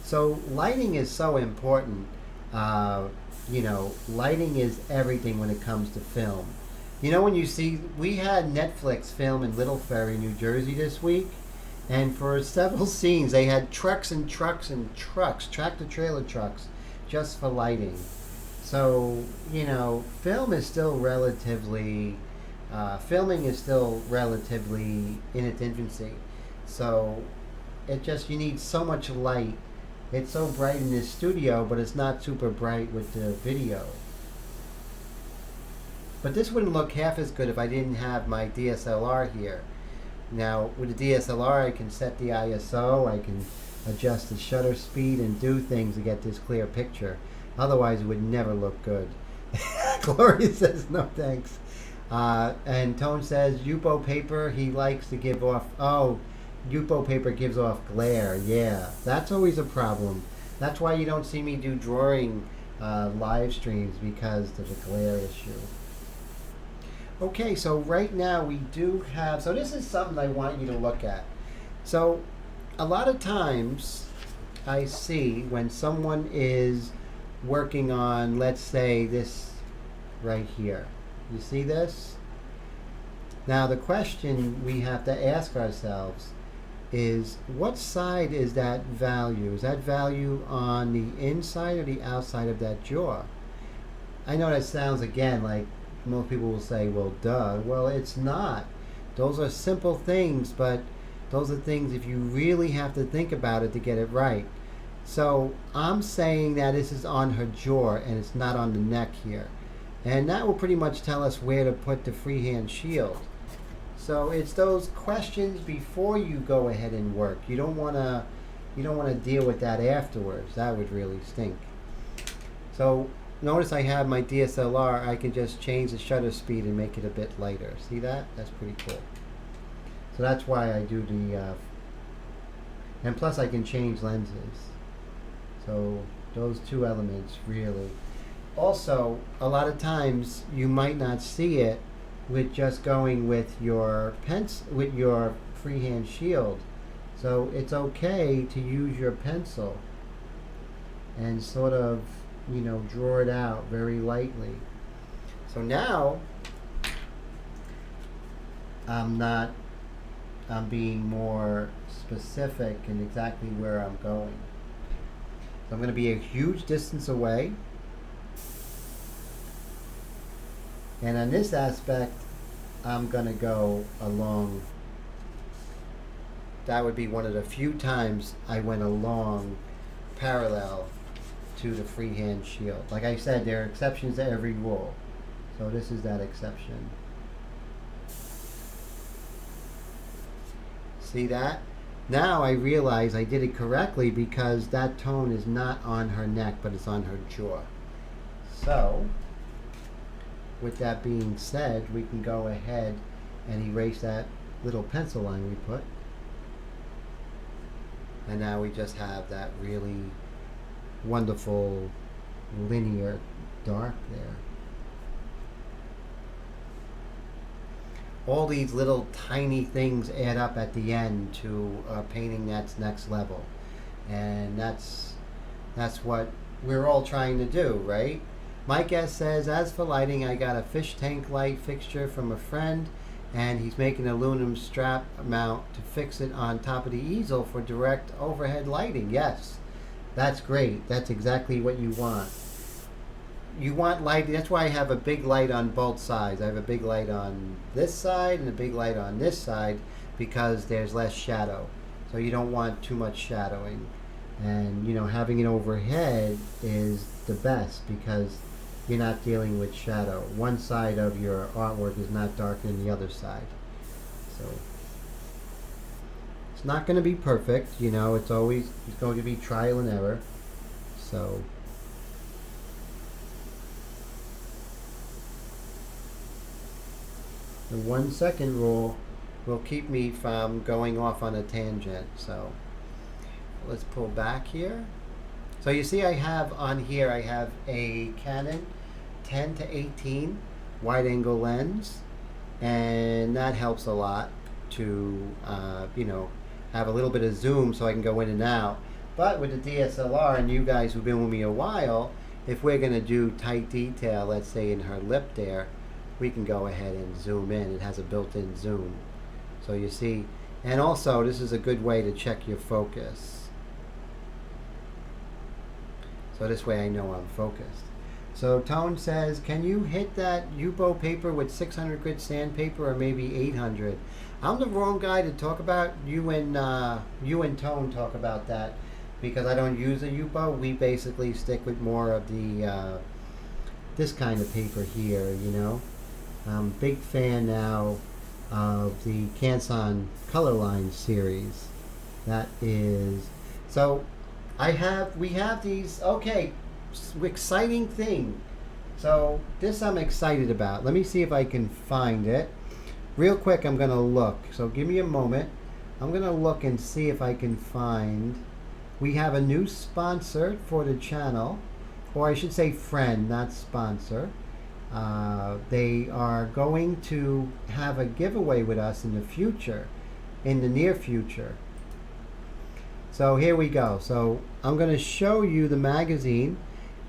So lighting is so important. You know, lighting is everything when it comes to film. You know, when you see, we had Netflix film in Little Ferry, New Jersey this week, and for several scenes they had trucks and trucks and trucks, tractor-trailer trucks, just for lighting. So, you know, filming is still relatively in its infancy. So, you need so much light. It's so bright in this studio, but it's not super bright with the video. But this wouldn't look half as good if I didn't have my DSLR here. Now, with the DSLR, I can set the ISO, I can adjust the shutter speed and do things to get this clear picture. Otherwise, it would never look good. Gloria says, no thanks. And Tone says, Yupo paper, he likes to give off, Yupo paper gives off glare. Yeah, that's always a problem. That's why you don't see me do drawing live streams, because of the glare issue. Okay, so right now we do have, so this is something I want you to look at. So a lot of times I see when someone is working on, let's say this right here. You see this? Now the question we have to ask ourselves is, what side is that value? Is that value on the inside or the outside of that jaw? I know that sounds, again, like most people will say, well, duh. Well, it's not. Those are simple things, but those are things if you really have to think about it to get it right. So I'm saying that this is on her jaw and it's not on the neck here. And that will pretty much tell us where to put the freehand shield. So it's those questions before you go ahead and work. You don't want to deal with that afterwards. That would really stink. So notice I have my DSLR. I can just change the shutter speed and make it a bit lighter. See that? That's pretty cool. So that's why I do the and plus I can change lenses. So those two elements really. Also, a lot of times you might not see it with just going with your with your freehand shield. So it's okay to use your pencil and sort of, you know, draw it out very lightly. So now I'm being more specific in exactly where I'm going. So I'm going to be a huge distance away. And on this aspect, I'm going to go along. That would be one of the few times I went along parallel to the freehand shield. Like I said, there are exceptions to every rule. So this is that exception. See that? Now I realize I did it correctly because that tone is not on her neck, but it's on her jaw. So with that being said, we can go ahead and erase that little pencil line we put. And now we just have that really wonderful linear dark there. All these little tiny things add up at the end to a painting that's next level. And that's what we're all trying to do, right? Mike S says, as for lighting, I got a fish tank light fixture from a friend, and he's making an aluminum strap mount to fix it on top of the easel for direct overhead lighting. Yes, that's great. That's exactly what you want. You want lighting. That's why I have a big light on both sides. I have a big light on this side and a big light on this side because there's less shadow. So you don't want too much shadowing. And, you know, having it overhead is the best because you're not dealing with shadow. One side of your artwork is not darker than the other side. So it's not going to be perfect, you know, it's going to be trial and error. So the 1 second rule will keep me from going off on a tangent. So let's pull back here. So you see I have on here, I have a Canon 10 to 18 wide angle lens, and that helps a lot to you know, have a little bit of zoom so I can go in and out. But with the DSLR, and you guys who've been with me a while, if we're going to do tight detail, let's say in her lip there, we can go ahead and zoom in. It has a built-in zoom. So you see, and also this is a good way to check your focus. So this way I know I'm focused. So Tone says, can you hit that Yupo paper with 600 grit sandpaper or maybe 800? I'm the wrong guy to talk about. You and Tone talk about that because I don't use a Yupo. We basically stick with more of the this kind of paper here, you know. I'm a big fan now of the Canson Color Line series. That is, so we have these, okay, exciting thing. So this I'm excited about. Let me see if I can find it. Real quick, I'm going to look. So give me a moment. I'm going to look and see if I can find. We have a new sponsor for the channel, or I should say friend, not sponsor. They are going to have a giveaway with us in the future, in the near future. So here we go. So I'm going to show you the magazine,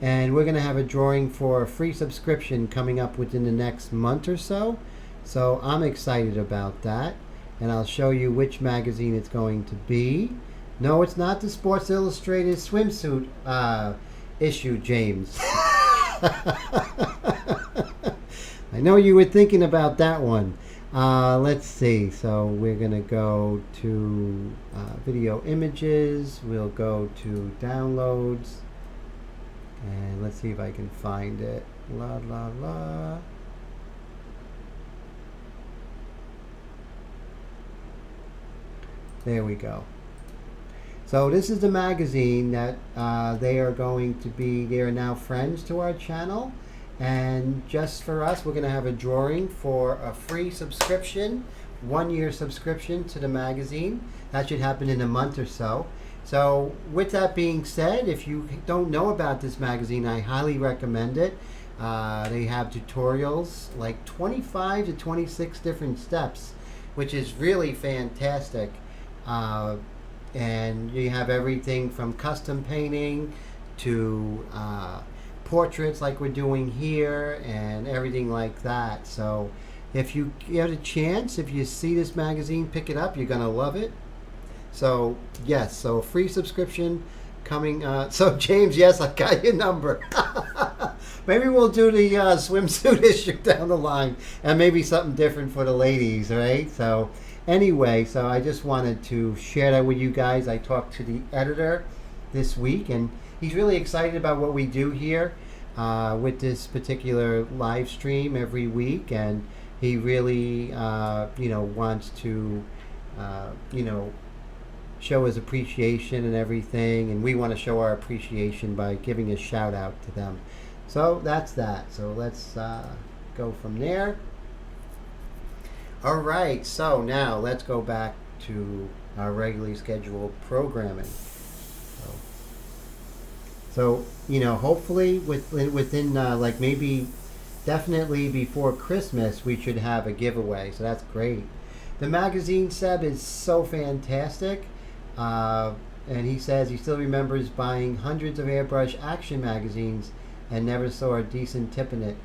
and we're going to have a drawing for a free subscription coming up within the next month or so. So I'm excited about that, and I'll show you which magazine it's going to be. No, it's not the Sports Illustrated swimsuit issue, James. I know you were thinking about that one. Let's see. So we're going to go to video images. We'll go to downloads. And let's see if I can find it. La, la, la. There we go. So this is the magazine that they are going to be, they are now friends to our channel. And just for us, we're going to have a drawing for a free subscription, 1-year subscription to the magazine. That should happen in a month or so. So with that being said, if you don't know about this magazine, I highly recommend it. They have tutorials, like 25 to 26 different steps, which is really fantastic. And you have everything from custom painting to portraits like we're doing here and everything like that. So if you get a chance, if you see this magazine, pick it up. You're going to love it. So yes, so free subscription coming. So James, yes, I got your number. Maybe we'll do the swimsuit issue down the line, and maybe something different for the ladies, right? So anyway, so I just wanted to share that with you guys. I talked to the editor this week, and he's really excited about what we do here with this particular live stream every week, and he really, you know, wants to, you know, show his appreciation and everything, and we want to show our appreciation by giving a shout out to them. So that's that. So let's go from there. All right, so now let's go back to our regularly scheduled programming. So hopefully within like maybe definitely before Christmas, we should have a giveaway. So that's great. The magazine, Seb, is so fantastic. And he says he still remembers buying hundreds of airbrush action magazines and never saw a decent tip in it.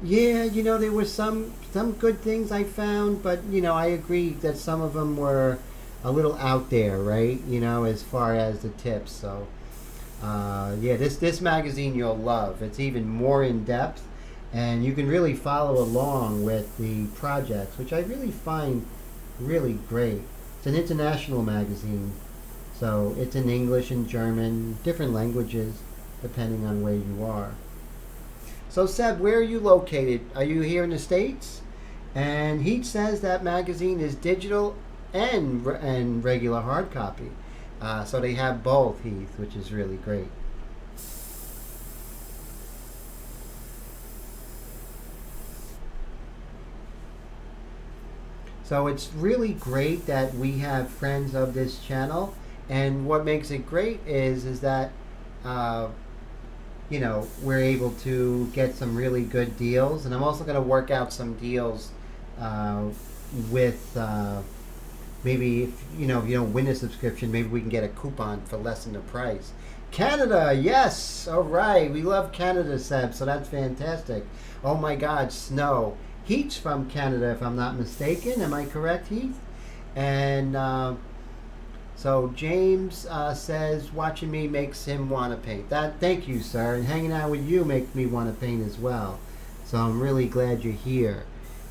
Yeah, there were some good things I found, but I agree that some of them were a little out there, right? As far as the tips. So yeah, this magazine you'll love. It's even more in depth, and you can really follow along with the projects, which I really find really great. It's an international magazine, so it's in English and German, different languages, depending on where you are. So Seb, where are you located? Are you here in the States? And he says that magazine is digital and regular hard copy. So they have both, Heath, which is really great. So it's really great that we have friends of this channel, and what makes it great is that we're able to get some really good deals, and I'm also going to work out some deals with maybe if you don't win a subscription, maybe we can get a coupon for less than the price. Canada, yes, all right, we love Canada, Seb, so that's fantastic. Oh my God, snow. Heat's from Canada, if I'm not mistaken. Am I correct, Heath? And so James says watching me makes him want to paint. Thank you, sir. And hanging out with you makes me want to paint as well. So I'm really glad you're here.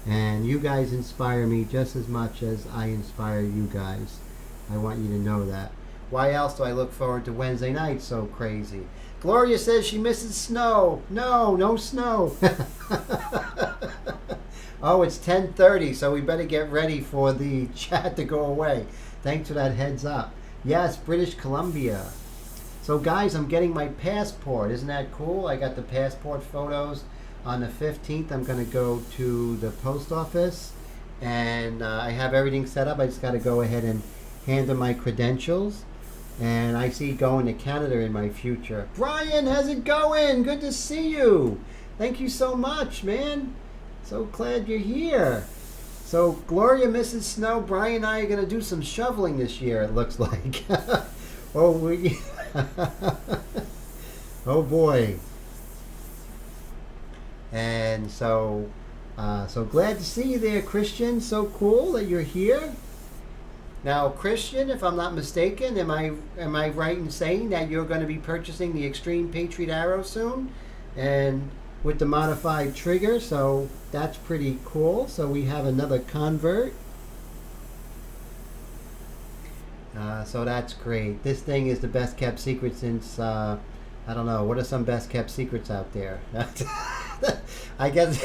And you guys inspire me just as much as I inspire you guys. I want you to know that. Why else do I look forward to Wednesday night so crazy? Gloria says she misses snow. No snow. Oh, it's 10:30, so we better get ready for the chat to go away. Thanks for that heads up. Yes, British Columbia. So guys, I'm getting my passport. Isn't that cool? I got the passport photos. On the 15th, I'm going to go to the post office, and I have everything set up. I just got to go ahead and hand them my credentials, and I see going to Canada in my future. Brian, how's it going? Good to see you. Thank you so much, man. So glad you're here. So Gloria misses snow. Brian and I are going to do some shoveling this year, it looks like. Oh, oh boy. And so glad to see you there, Christian. So cool that you're here. Now, Christian, if I'm not mistaken, am I right in saying that you're going to be purchasing the Extreme Patriot Arrow soon, and with the modified trigger? So that's pretty cool. So we have another convert. So that's great. This thing is the best kept secret since I don't know. What are some best kept secrets out there? I guess,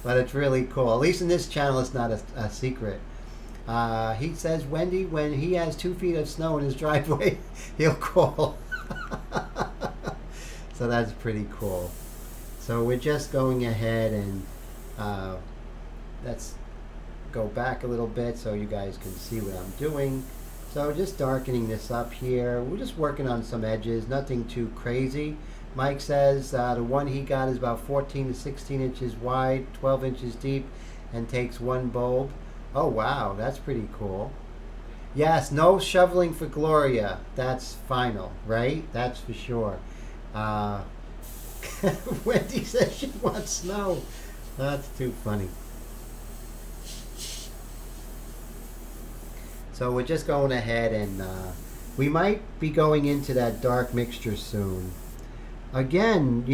but it's really cool. At least in this channel, it's not a secret. He says, Wendy, when he has 2 feet of snow in his driveway, he'll call. So that's pretty cool. So we're just going ahead and let's go back a little bit so you guys can see what I'm doing. So just darkening this up here. We're just working on some edges, nothing too crazy. Mike says the one he got is about 14 to 16 inches wide, 12 inches deep, and takes 1 bulb. Oh wow, that's pretty cool. Yes, no shoveling for Gloria. That's final, right? That's for sure. Wendy says she wants snow. That's too funny. So we're just going ahead and we might be going into that dark mixture soon. Again,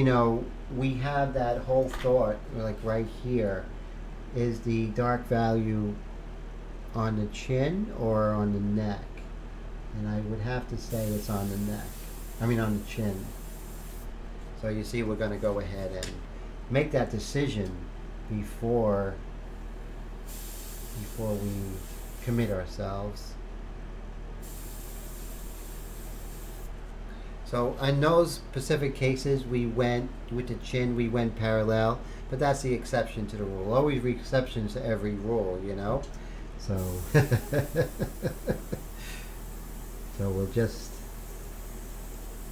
we have that whole thought, like right here, is the dark value on the chin or on the neck? And I would have to say it's on the neck. I mean on the chin. So you see, we're going to go ahead and make that decision before we commit ourselves. So in those specific cases, we went with the chin, we went parallel, but that's the exception to the rule. Always exceptions to every rule, you know. So, so we'll just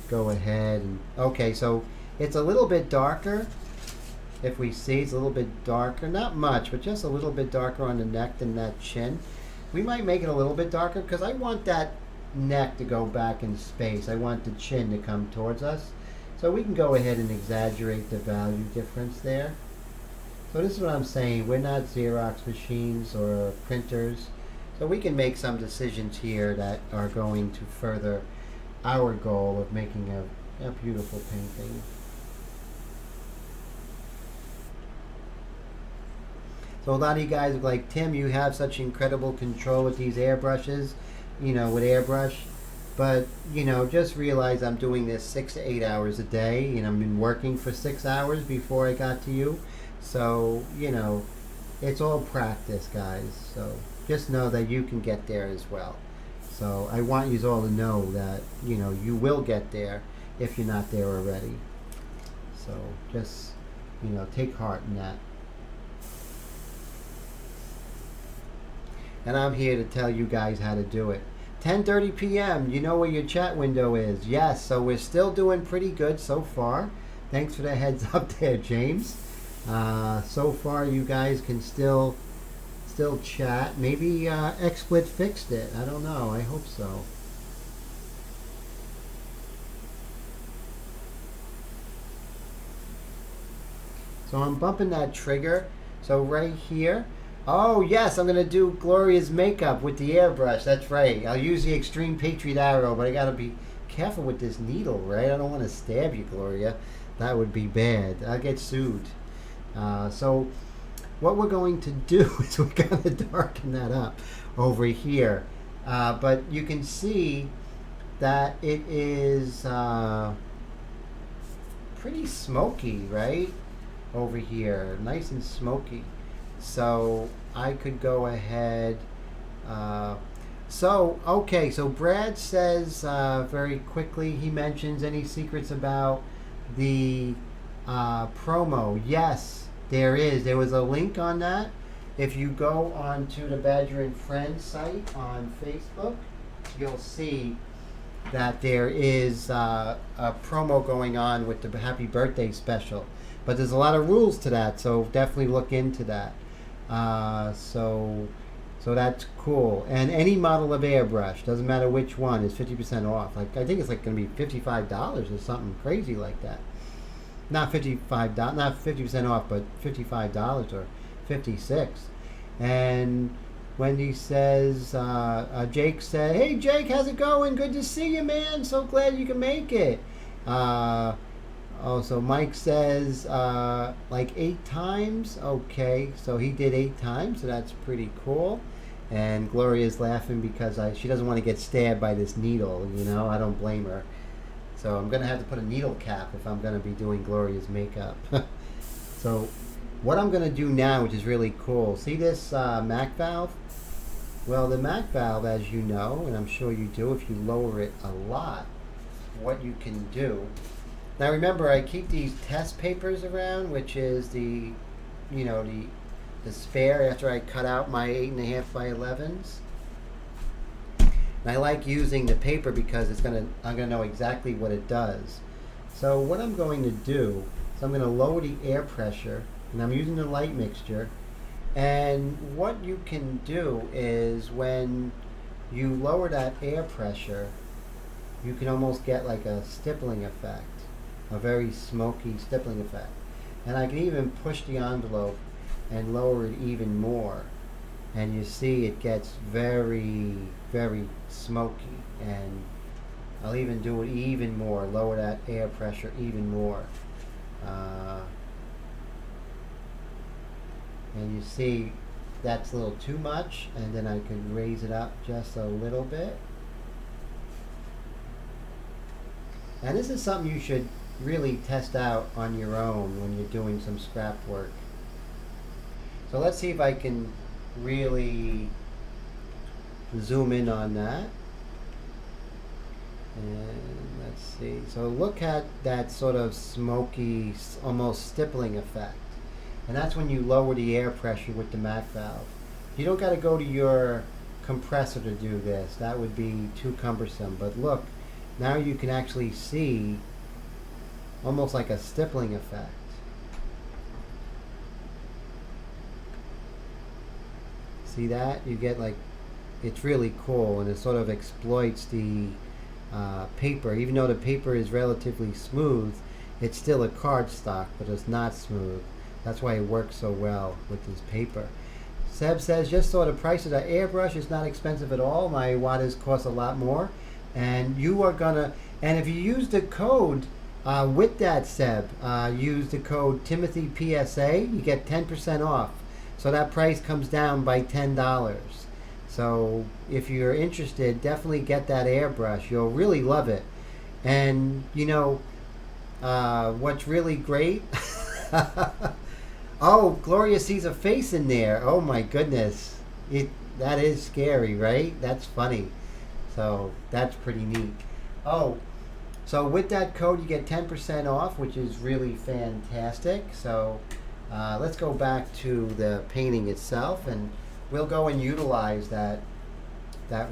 go ahead and okay. So it's a little bit darker. If we see, it's a little bit darker, not much, but just a little bit darker on the neck than that chin. We might make it a little bit darker because I want that neck to go back in space. I want the chin to come towards us. So we can go ahead and exaggerate the value difference there. So this is what I'm saying. We're not Xerox machines or printers. So we can make some decisions here that are going to further our goal of making a beautiful painting. So a lot of you guys are like, Tim, you have such incredible control with these airbrushes, you know, with airbrush. But, you know, just realize I'm doing this 6 to 8 hours a day. You know, I've been working for 6 hours before I got to you. So, you know, it's all practice, guys. So just know that you can get there as well. So I want you all to know that, you know, you will get there if you're not there already. So just, you know, take heart in that. And I'm here to tell you guys how to do it. 10:30 p.m. You know where your chat window is. Yes, so we're still doing pretty good so far. Thanks for the heads up there, James. So far, you guys can still chat. Maybe XSplit fixed it. I don't know. I hope so. So I'm bumping that trigger. So right here. Oh, yes, I'm going to do Gloria's makeup with the airbrush. That's right. I'll use the Extreme Patriot arrow, but I got to be careful with this needle, right? I don't want to stab you, Gloria. That would be bad. I'll get sued. So what we're going to do is we're going to darken that up over here. But you can see that it is pretty smoky, right? Over here. Nice and smoky. So I could go ahead. Okay, so Brad says very quickly, he mentions any secrets about the promo. Yes, there is. There was a link on that. If you go onto the Badger and Friends site on Facebook, you'll see that there is a promo going on with the Happy Birthday special. But there's a lot of rules to that, so definitely look into that. So that's cool. And any model of airbrush, doesn't matter which one, is 50% off. Like I think it's like going to be $55 or something crazy like that. Not $55, not 50% off, but $55 or $56. And Wendy says, Jake said, "Hey Jake, how's it going? Good to see you, man. So glad you can make it." So Mike says like 8 times. Okay, so he did 8 times, so that's pretty cool. And Gloria's laughing because she doesn't want to get stabbed by this needle. You know, I don't blame her. So I'm gonna have to put a needle cap if I'm gonna be doing Gloria's makeup. So what I'm gonna do now, which is really cool, see this MAC valve? Well, the MAC valve, as you know, and I'm sure you do, if you lower it a lot, what you can do. Now remember, I keep these test papers around, which is the spare after I cut out my 8.5 by 11s. And I like using the paper because I'm gonna know exactly what it does. So what I'm going to do is I'm gonna lower the air pressure, and I'm using the light mixture. And what you can do is when you lower that air pressure, you can almost get like a stippling effect. A very smoky stippling effect. And I can even push the envelope and lower it even more. And you see it gets very, very smoky. And I'll even do it even more, lower that air pressure even more. And you see that's a little too much, and then I can raise it up just a little bit. And this is something you should really test out on your own when you're doing some scrap work. So let's see if I can really zoom in on that. And let's See, so look at that sort of smoky, almost stippling effect. And that's when you lower the air pressure with the MAC valve. You don't got to go to your compressor to do this. That would be too cumbersome. But look, now you can actually see almost like a stippling effect. See that? You get like, it's really cool, and it sort of exploits the paper. Even though the paper is relatively smooth, it's still a cardstock, but it's not smooth. That's why it works so well with this paper. Seb says, just saw the price of the airbrush. It's not expensive at all. My Iwatas cost a lot more. And you are gonna, and if you use the code with that, Seb, use the code timothypsa, you get 10% off. So that price comes down by $10. So if you're interested, definitely get that airbrush. You'll really love it. And you know, what's really great? Oh, Gloria sees a face in there. Oh my goodness. That is scary, right? That's funny. So that's pretty neat. Oh, so with that code you get 10% off, which is really fantastic. So let's go back to the painting itself, and we'll go and utilize that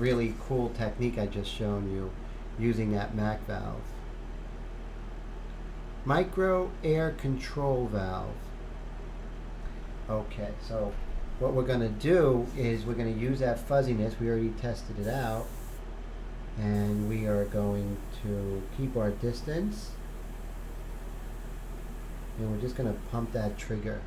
really cool technique I just shown you using that MAC valve. Micro air control valve. Okay, so what we're going to do is we're going to use that fuzziness. We already tested it out. And we are going to keep our distance. And we're just going to pump that trigger.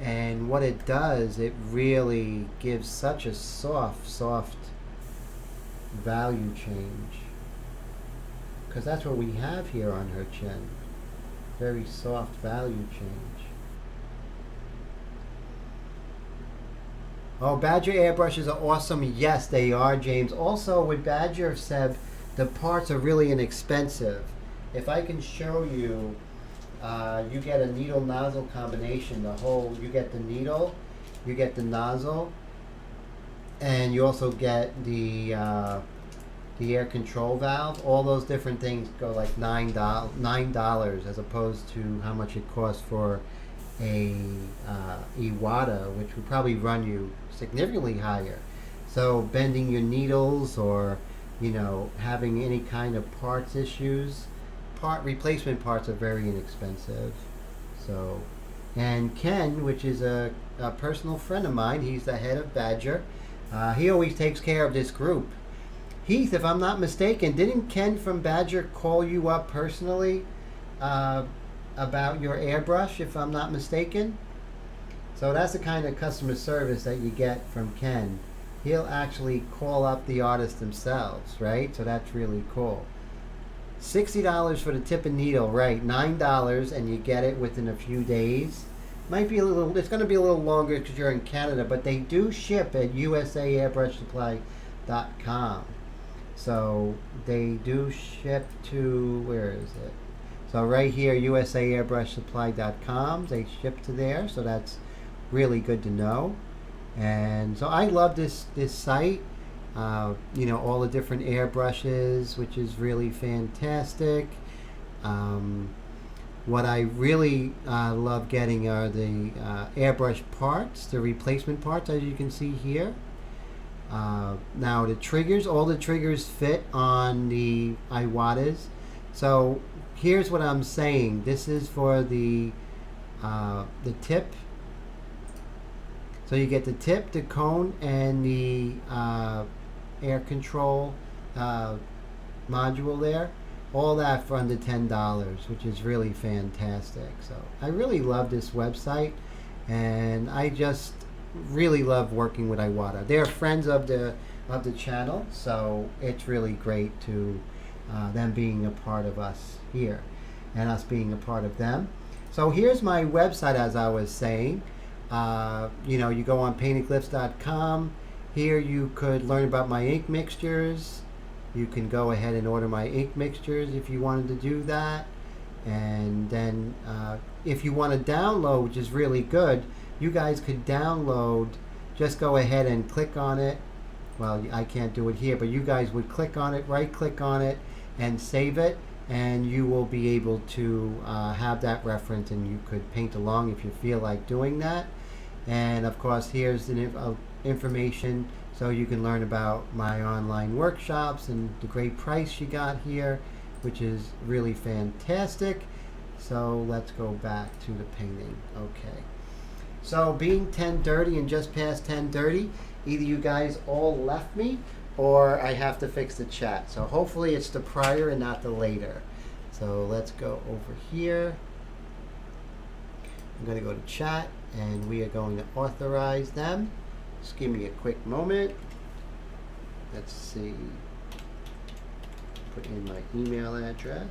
And what it does, it really gives such a soft value change. Because that's what we have here on her chin. Very soft value change. Oh, Badger airbrushes are awesome. Yes, they are, James. Also, with Badger, Seb, the parts are really inexpensive. If I can show you, you get a needle nozzle combination. You get the needle, you get the nozzle, and you also get the air control valve. All those different things go like $9 as opposed to how much it costs for a Iwata, which would probably run you significantly higher. So bending your needles, or you know, having any kind of parts issues, replacement parts are very inexpensive. So, and Ken, which is a personal friend of mine, he's the head of Badger. He always takes care of this group. Heath, if I'm not mistaken, didn't Ken from Badger call you up personally about your airbrush, if I'm not mistaken? So that's the kind of customer service that you get from Ken. He'll actually call up the artists themselves, right? So that's really cool. $60 for the tip and needle, right? $9, and you get it within a few days. Might be a little, it's going to be a little longer because you're in Canada, but they do ship at USAairbrushsupply.com. So they do ship to, where is it? So right here, USAairbrushsupply.com. They ship to there, so that's really good to know. And so I love this site. You know, all the different airbrushes, which is really fantastic. What I really love getting are the airbrush parts, the replacement parts, as you can see here. Now the triggers, all the triggers fit on the Iwatas. So here's what I'm saying. This is for the tip. So you get the tip, the cone, and the air control module there. All that for under $10, which is really fantastic. So I really love this website, and I just really love working with Iwata. They're friends of the channel, so it's really great to them being a part of us here and us being a part of them. So here's my website, as I was saying. You know, you go on paintingclips.com. Here you could learn about my ink mixtures. You can go ahead and order my ink mixtures if you wanted to do that. And then if you want to download, which is really good, you guys could download just go ahead and click on it. Well, I can't do it here, but you guys would click on it, right click on it, and save it, and you will be able to have that reference, and you could paint along if you feel like doing that. And of course, here's the information so you can learn about my online workshops and the great price you got here, which is really fantastic. So let's go back to the painting. Okay. So being 10:30 and just past 10:30, either you guys all left me or I have to fix the chat. So hopefully it's the prior and not the later. So let's go over here. I'm going to go to chat and we are going to authorize them. Just give me a quick moment. Let's see. Put in my email address.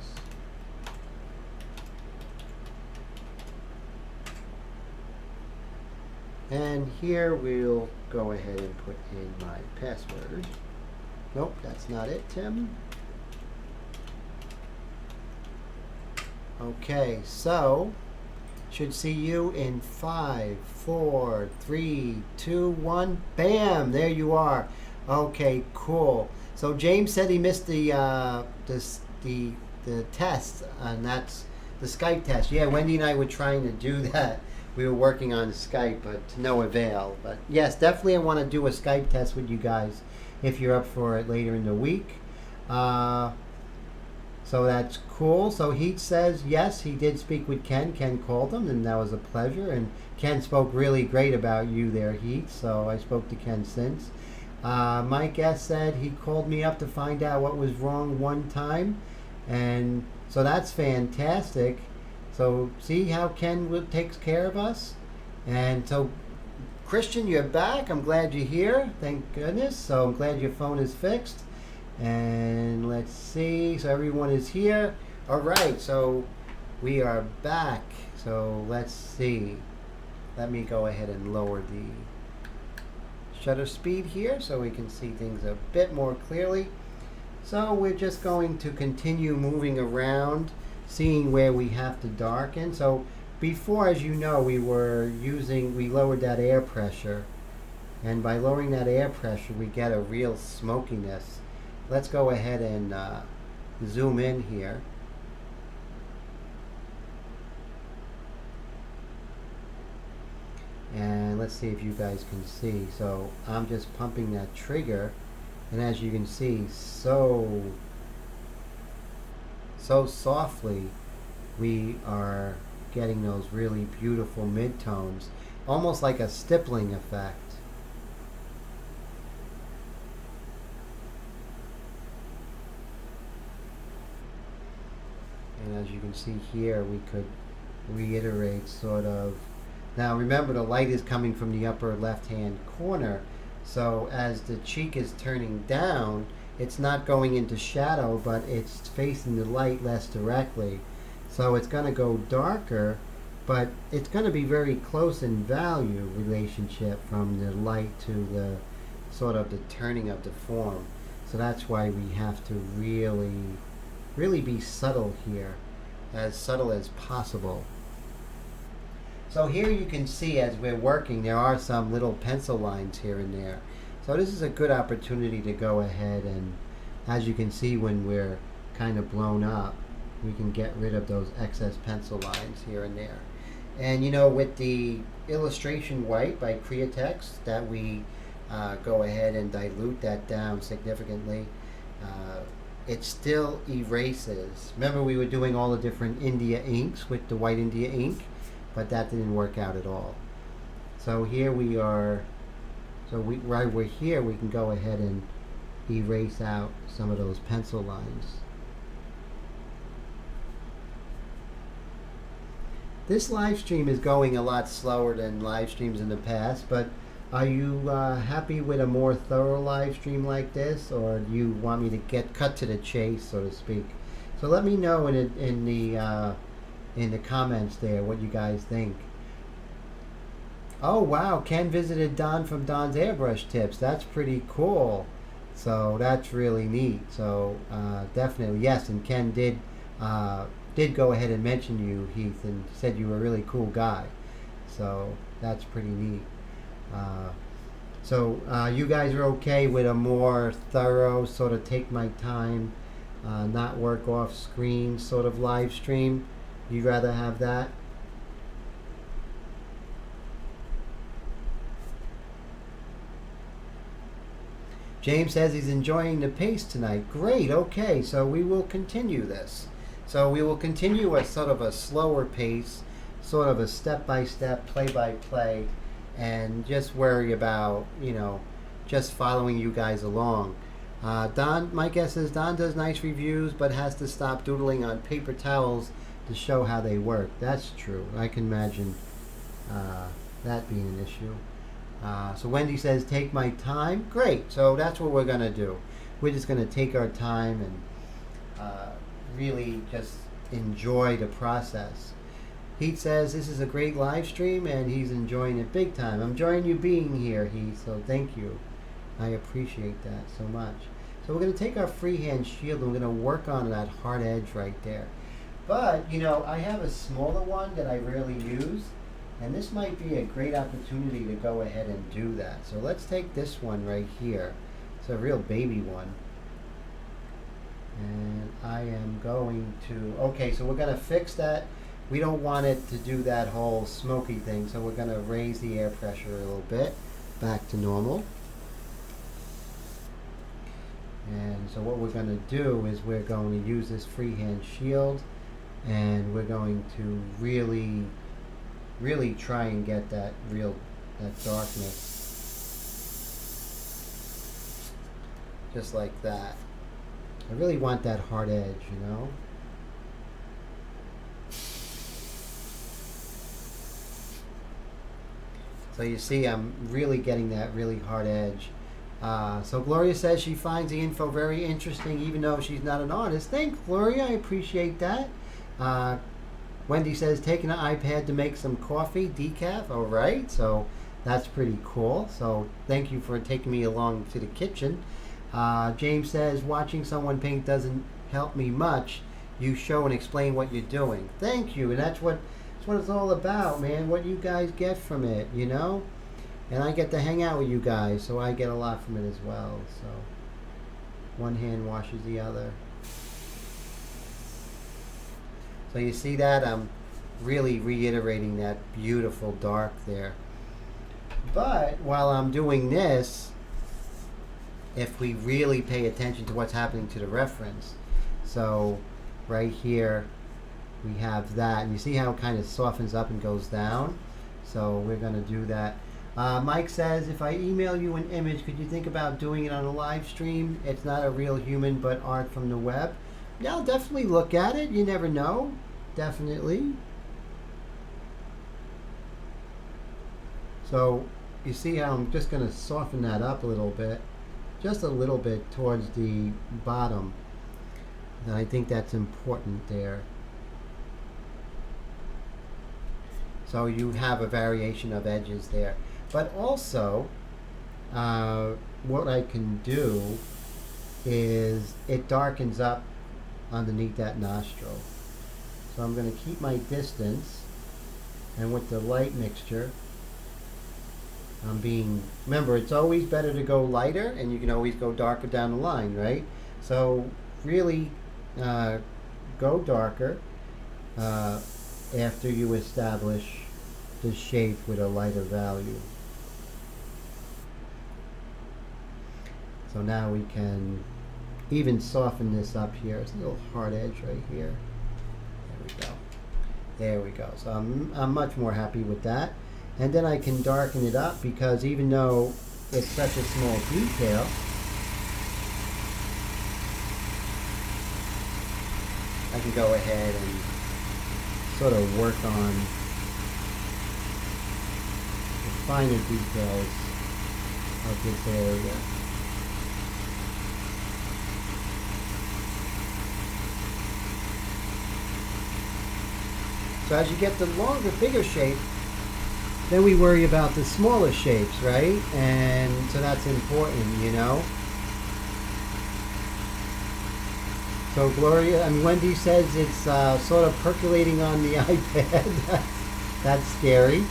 And here we'll go ahead and put in my password. Nope, that's not it, Tim. Okay, so should see you in 5, 4, 3, 2, 1. Bam! There you are. Okay, cool. So James said he missed the test, and that's the Skype test. Yeah, Wendy and I were trying to do that. We were working on Skype, but to no avail. But yes, definitely I want to do a Skype test with you guys if you're up for it later in the week. So that's cool. So Heath says, yes, he did speak with Ken. Ken called him, and that was a pleasure. And Ken spoke really great about you there, Heath. So I spoke to Ken since. My guest said he called me up to find out what was wrong one time. And so that's fantastic. So see how Ken takes care of us? And so Christian, you're back. I'm glad you're here. Thank goodness. So I'm glad your phone is fixed. And let's see. So everyone is here. All right. So we are back. So let's see. Let me go ahead and lower the shutter speed here so we can see things a bit more clearly. So we're just going to continue moving around, seeing where we have to darken. So before, as you know, we lowered that air pressure, and by lowering that air pressure we get a real smokiness. Let's go ahead and zoom in here. And let's see if you guys can see. So I'm just pumping that trigger, and as you can see, so softly we are getting those really beautiful midtones, almost like a stippling effect. And as you can see here, we could reiterate sort of. Now remember, the light is coming from the upper left hand corner, so as the cheek is turning down, it's not going into shadow, but it's facing the light less directly. So it's going to go darker, but it's going to be very close in value relationship from the light to the sort of the turning of the form. So that's why we have to really be subtle here, as subtle as possible. So here you can see as we're working, there are some little pencil lines here and there. So this is a good opportunity to go ahead and, as you can see, when we're kind of blown up, we can get rid of those excess pencil lines here and there. And you know, with the illustration white by Createx, that we go ahead and dilute that down significantly, it still erases. Remember, we were doing all the different India inks with the white India ink, but that didn't work out at all. So here we are. So right we're here, we can go ahead and erase out some of those pencil lines. This live stream is going a lot slower than live streams in the past, but are you happy with a more thorough live stream like this, or do you want me to cut to the chase, so to speak? So let me know in the comments there what you guys think. Oh wow, Ken visited Don from Don's Airbrush Tips. That's pretty cool. So that's really neat. So definitely, yes, and Ken did go ahead and mention you, Heath, and said you were a really cool guy. So that's pretty neat. So you guys are okay with a more thorough, sort of take my time, not work off screen sort of live stream? You'd rather have that? James says he's enjoying the pace tonight. Great, okay, so we will continue this. So we will continue at sort of a slower pace, sort of a step-by-step, play-by-play, and just worry about, just following you guys along. Don, my guess is Don does nice reviews, but has to stop doodling on paper towels to show how they work. That's true. I can imagine that being an issue. So Wendy says, take my time. Great. So that's what we're going to do. We're just going to take our time and really just enjoy the process. Heath says, this is a great live stream, and he's enjoying it big time. I'm enjoying you being here, Heath, so thank you. I appreciate that so much. So we're going to take our freehand shield and we're going to work on that hard edge right there. But, I have a smaller one that I rarely use, and this might be a great opportunity to go ahead and do that. So let's take this one right here. It's a real baby one. And I am going to, okay, so we're going to fix that. We don't want it to do that whole smoky thing, so we're going to raise the air pressure a little bit back to normal. And so what we're going to do is we're going to use this freehand shield, and we're going to really try and get that darkness, just like that. I really want that hard edge, So you see, I'm really getting that really hard edge. So Gloria says she finds the info very interesting, even though she's not an artist. Thanks, Gloria. I appreciate that. Wendy says, taking an iPad to make some coffee, decaf. All right. So that's pretty cool. So thank you for taking me along to the kitchen. James says, watching someone paint doesn't help me much. You show and explain what you're doing. Thank you. And that's what it's all about, man. What you guys get from it, And I get to hang out with you guys, so I get a lot from it as well. So one hand washes the other. So you see that? I'm really reiterating that beautiful dark there. But while I'm doing this, if we really pay attention to what's happening to the reference, so right here we have that, and you see how it kind of softens up and goes down. So we're going to do that. Mike says, if I email you an image, could you think about doing it on a live stream? It's not a real human, but art from the web. Yeah, I'll definitely look at it. You never know. Definitely. So you see how I'm just going to soften that up a little bit. Just a little bit towards the bottom. And I think that's important there. So you have a variation of edges there. But also, what I can do is it darkens up underneath that nostril. So I'm going to keep my distance, and with the light mixture, remember, it's always better to go lighter, and you can always go darker down the line, right? So really go darker after you establish the shape with a lighter value. So now we can even soften this up here. It's a little hard edge right here. There we go. There we go. So I'm much more happy with that. And then I can darken it up, because even though it's such a small detail, I can go ahead and sort of work on the finer details of this area. So as you get the longer, bigger shape, then we worry about the smaller shapes, right? And so that's important, So Wendy says it's sort of percolating on the iPad. That's scary.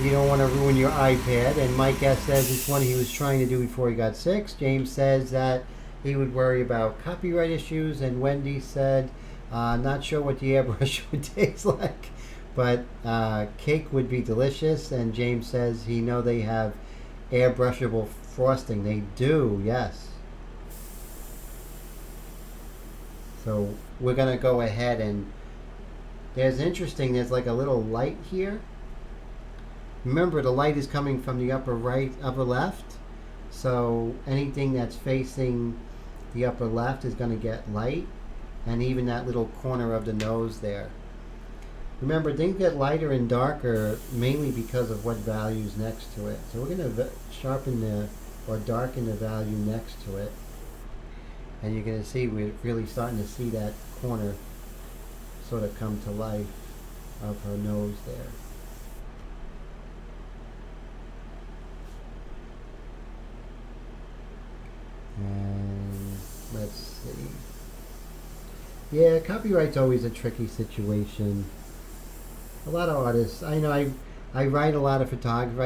You don't want to ruin your iPad. And Mike S. says it's one he was trying to do before he got sick. James says that he would worry about copyright issues. And Wendy said, not sure what the airbrush would taste like, but cake would be delicious. And James says he know they have airbrushable frosting. They do, yes. So we're going to go ahead and there's like a little light here. Remember, the light is coming from the upper right, upper left. So anything that's facing the upper left is going to get light. And even that little corner of the nose there. Remember, things get lighter and darker mainly because of what value is next to it. So we're going to sharpen or darken the value next to it. And you're going to see we're really starting to see that corner sort of come to life of her nose there. And let's see. Yeah, copyright's always a tricky situation. A lot of artists, I know I write a lot of photographers.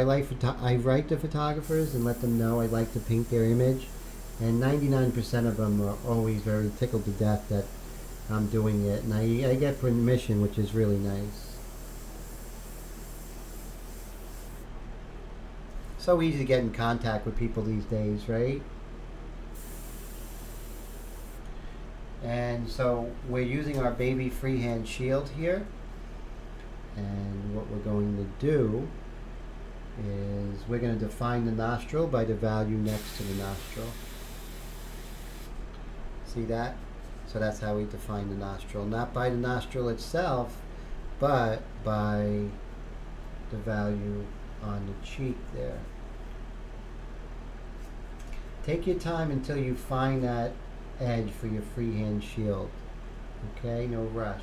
I write to photographers and let them know I like to paint their image. And 99% of them are always very tickled to death that I'm doing it. And I get permission, which is really nice. So easy to get in contact with people these days, right? And so we're using our baby freehand shield here. And what we're going to do is we're going to define the nostril by the value next to the nostril. See that? So that's how we define the nostril. Not by the nostril itself, but by the value on the cheek there. Take your time until you find that edge for your freehand shield. Okay, no rush.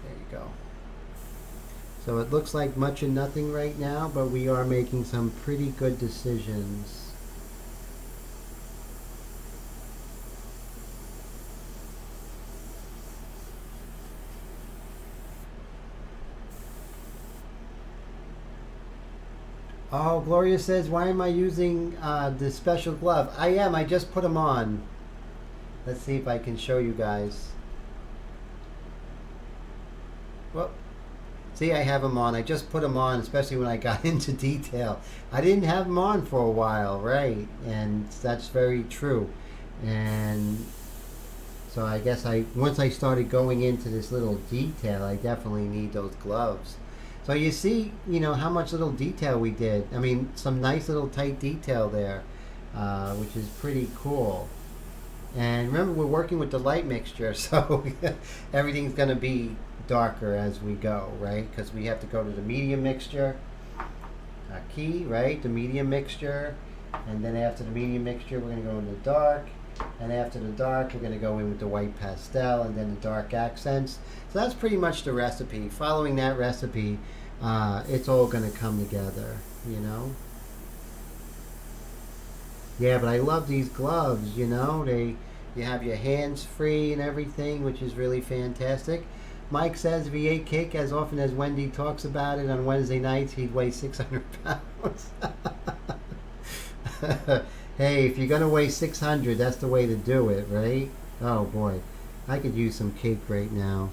There you go. So it looks like much of nothing right now, but we are making some pretty good decisions. Oh, Gloria says, why am I using the special glove? I am. I just put them on. Let's see if I can show you guys. Well, see, I have them on. I just put them on, especially when I got into detail. I didn't have them on for a while, right? And that's very true. And so I guess once I started going into this little detail, I definitely need those gloves. So you see, how much little detail we did. I mean, some nice little tight detail there, which is pretty cool. And remember, we're working with the light mixture, so everything's going to be darker as we go, right? Because we have to go to the medium mixture key, right? The medium mixture. And then after the medium mixture, we're going to go into dark. And after the dark, we're going to go in with the white pastel and then the dark accents. So that's pretty much the recipe. Following that recipe, it's all going to come together, Yeah, but I love these gloves, you have your hands free and everything, which is really fantastic. Mike says if he ate cake as often as Wendy talks about it on Wednesday nights, he'd weigh 600 pounds. Hey, if you're going to weigh 600, that's the way to do it, right? Oh, boy. I could use some cake right now.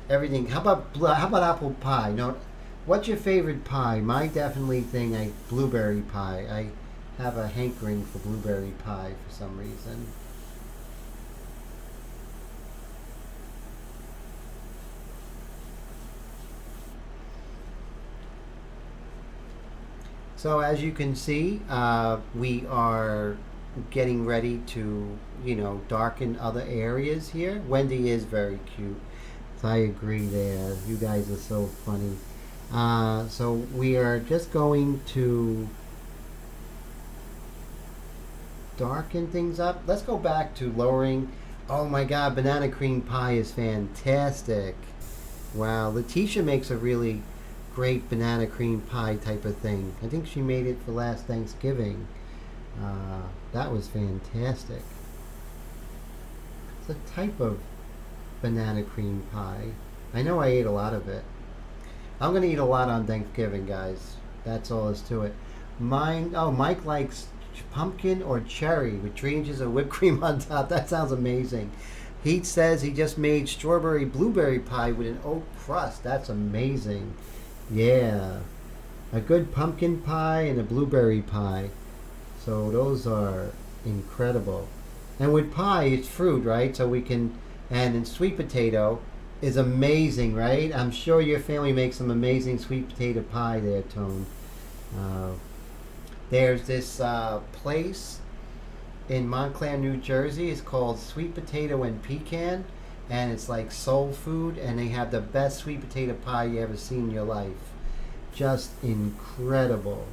Everything. How about apple pie? No, what's your favorite pie? My definitely thing, blueberry pie. I have a hankering for blueberry pie for some reason. So as you can see, we are getting ready to, darken other areas here. Wendy is very cute. So I agree there. You guys are so funny. So we are just going to darken things up. Let's go back to lowering. Oh my God, banana cream pie is fantastic. Wow, Letitia makes a really great banana cream pie type of thing. I think she made it for last Thanksgiving. That was fantastic. It's a type of banana cream pie. I know I ate a lot of it. I'm gonna eat a lot on Thanksgiving, guys. That's all is to it. Mine. Oh, Mike likes pumpkin or cherry with 3 inches of whipped cream on top. That sounds amazing. He says he just made strawberry blueberry pie with an oat crust. That's amazing. Yeah, a good pumpkin pie and a blueberry pie. So those are incredible. And with pie, it's fruit, right? So we can, and in sweet potato is amazing, right? I'm sure your family makes some amazing sweet potato pie there, Tone. Uh, there's this place in Montclair, New Jersey. It's called Sweet Potato and Pecan, and it's like soul food, and they have the best sweet potato pie you ever seen in your life. Just incredible,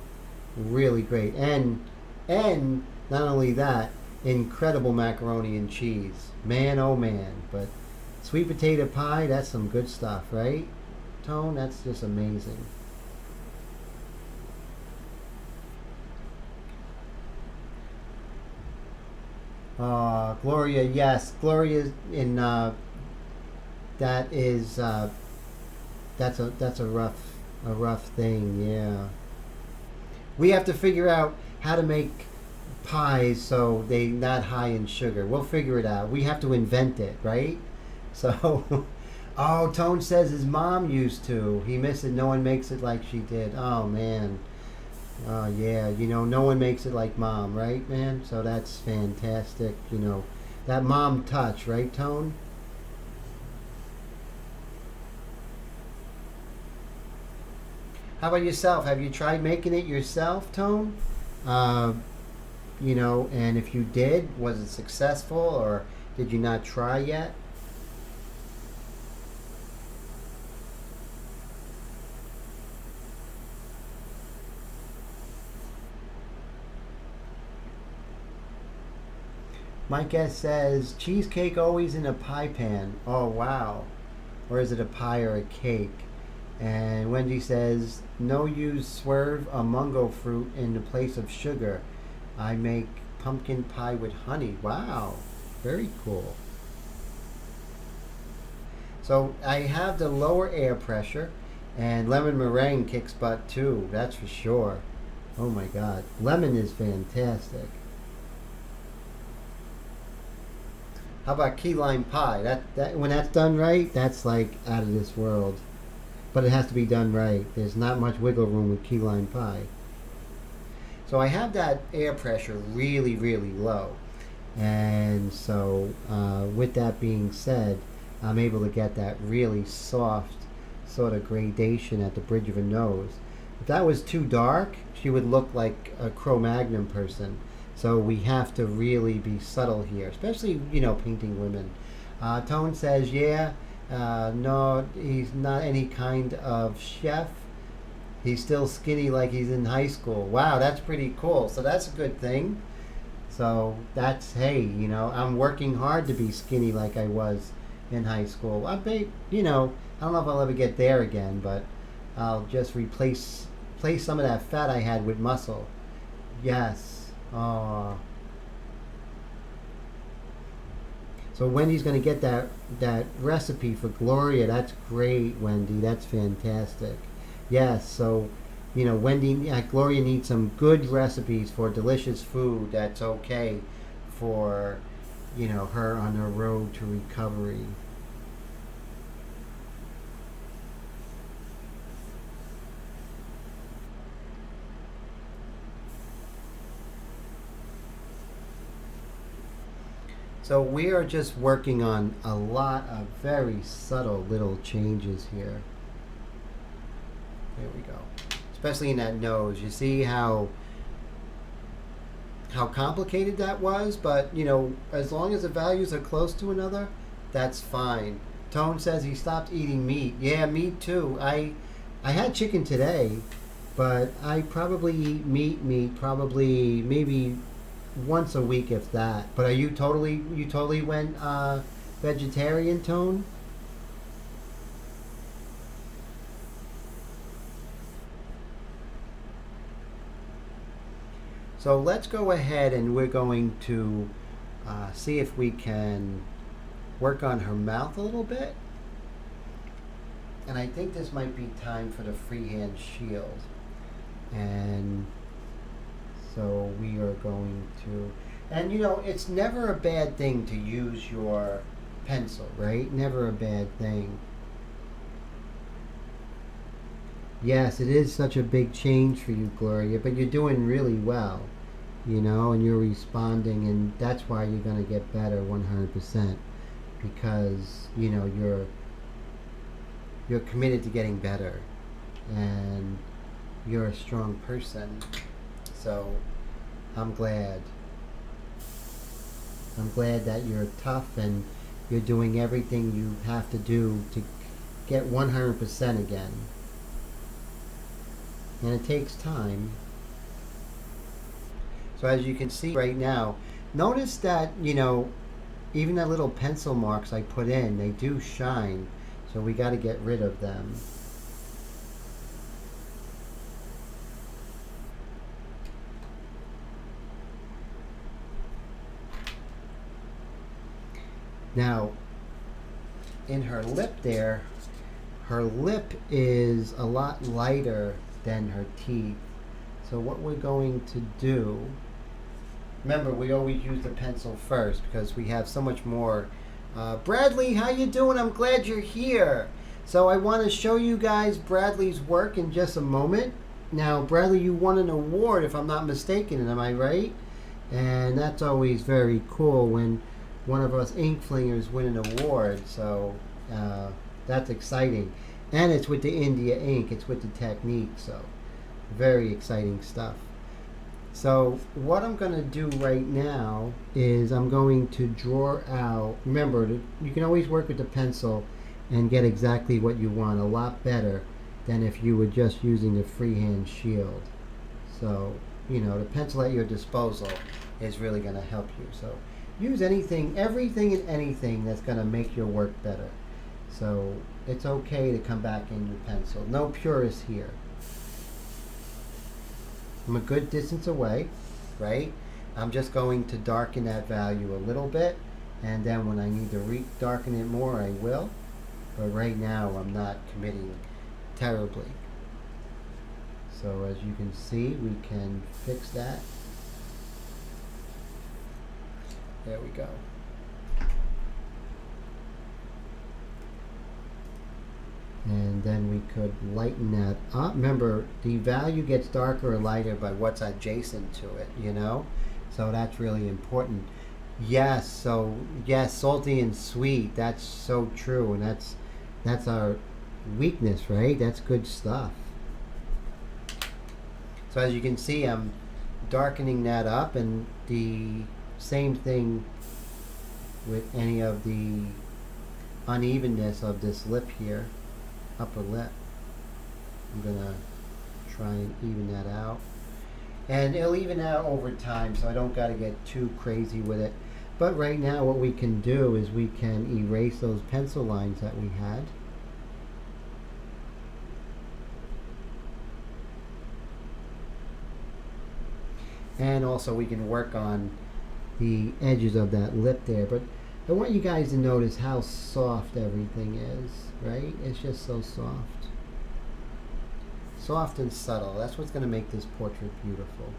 really great, and not only that, incredible macaroni and cheese. Man, oh man! But sweet potato pie, that's some good stuff, right? Tone, that's just amazing. Gloria, yes, Gloria in that is that's a rough thing, yeah. We have to figure out how to make pies so they not high in sugar. We'll figure it out. We have to invent it, right? So, oh, Tone says his mom used to. He missed it. No one makes it like she did. Oh man. Oh yeah. No one makes it like mom, right, man? So that's fantastic. That mom touch, right, Tone? How about yourself? Have you tried making it yourself, Tone? Uh, and if you did, was it successful or did you not try yet? Mike S says cheesecake always in a pie pan. Oh wow. Or is it a pie or a cake? And Wendy says no use swerve a mungo fruit in the place of sugar. I make pumpkin pie with honey. Wow. Very cool. So I have the lower air pressure, and lemon meringue kicks butt too. That's for sure. Oh my god. Lemon is fantastic. How about key lime pie? That when that's done right, that's like out of this world. But it has to be done right. There's not much wiggle room with key lime pie. So I have that air pressure really, really low. And so with that being said, I'm able to get that really soft sort of gradation at the bridge of her nose. If that was too dark, she would look like a Cro-Magnon person. So we have to really be subtle here, especially, painting women. Tone says, yeah, no, he's not any kind of chef. He's still skinny like he's in high school. Wow, that's pretty cool. So that's a good thing. So that's, hey, I'm working hard to be skinny like I was in high school. I bet, I don't know if I'll ever get there again, but I'll just replace some of that fat I had with muscle. Yes. Oh. So Wendy's going to get that recipe for Gloria. That's great, Wendy. That's fantastic. Yes. So, Wendy, Gloria needs some good recipes for delicious food. That's okay for, her on her road to recovery. So we are just working on a lot of very subtle little changes here. There we go. Especially in that nose. You see how complicated that was, but as long as the values are close to another, that's fine. Tone says he stopped eating meat. Yeah, me too. I had chicken today, but I probably eat meat probably maybe once a week if that. But you totally went vegetarian, Tone? So let's go ahead and we're going to see if we can work on her mouth a little bit. And I think this might be time for the freehand shield. And so we are going to, and you know, it's never a bad thing to use your pencil, right? Never a bad thing. Yes, it is such a big change for you, Gloria, but you're doing really well, you know, and you're responding, and that's why you're going to get better 100%, because, you know, you're committed to getting better, and you're a strong person. So I'm glad that you're tough and you're doing everything you have to do to get 100% again. And it takes time. So as you can see right now, notice that, you know, even the little pencil marks I put in, they do shine. So we got to get rid of them. Now, in her lip there, her lip is a lot lighter than her teeth. So what we're going to do, remember we always use the pencil first because we have so much more. Bradley, how you doing? I'm glad you're here. So I want to show you guys Bradley's work in just a moment. Now, Bradley, you won an award if I'm not mistaken, am I right? And that's always very cool when one of us ink flingers win an award, so that's exciting. And it's with the India Ink, it's with the technique, so very exciting stuff. So what I'm going to do right now is I'm going to draw out, remember, you can always work with the pencil and get exactly what you want, a lot better than if you were just using the freehand shield. So, you know, the pencil at your disposal is really going to help you. So use anything, everything and anything that's going to make your work better. So it's okay to come back in your pencil. No purists here. I'm a good distance away, right? I'm just going to darken that value a little bit, and then when I need to darken it more, I will. But right now, I'm not committing terribly. So as you can see, we can fix that. There we go. And then we could lighten that up. Remember, the value gets darker or lighter by what's adjacent to it, you know? So that's really important. Yes, so yes, salty and sweet, that's so true, and that's our weakness, right? That's good stuff. So as you can see, I'm darkening that up, and the same thing with any of the unevenness of this lip here. Upper lip. I'm gonna try and even that out, and it'll even out over time, so I don't got to get too crazy with it. But right now what we can do is we can erase those pencil lines that we had, and also we can work on the edges of that lip there. But I want you guys to notice how soft everything is, right? It's just so soft. Soft and subtle. That's what's going to make this portrait beautiful.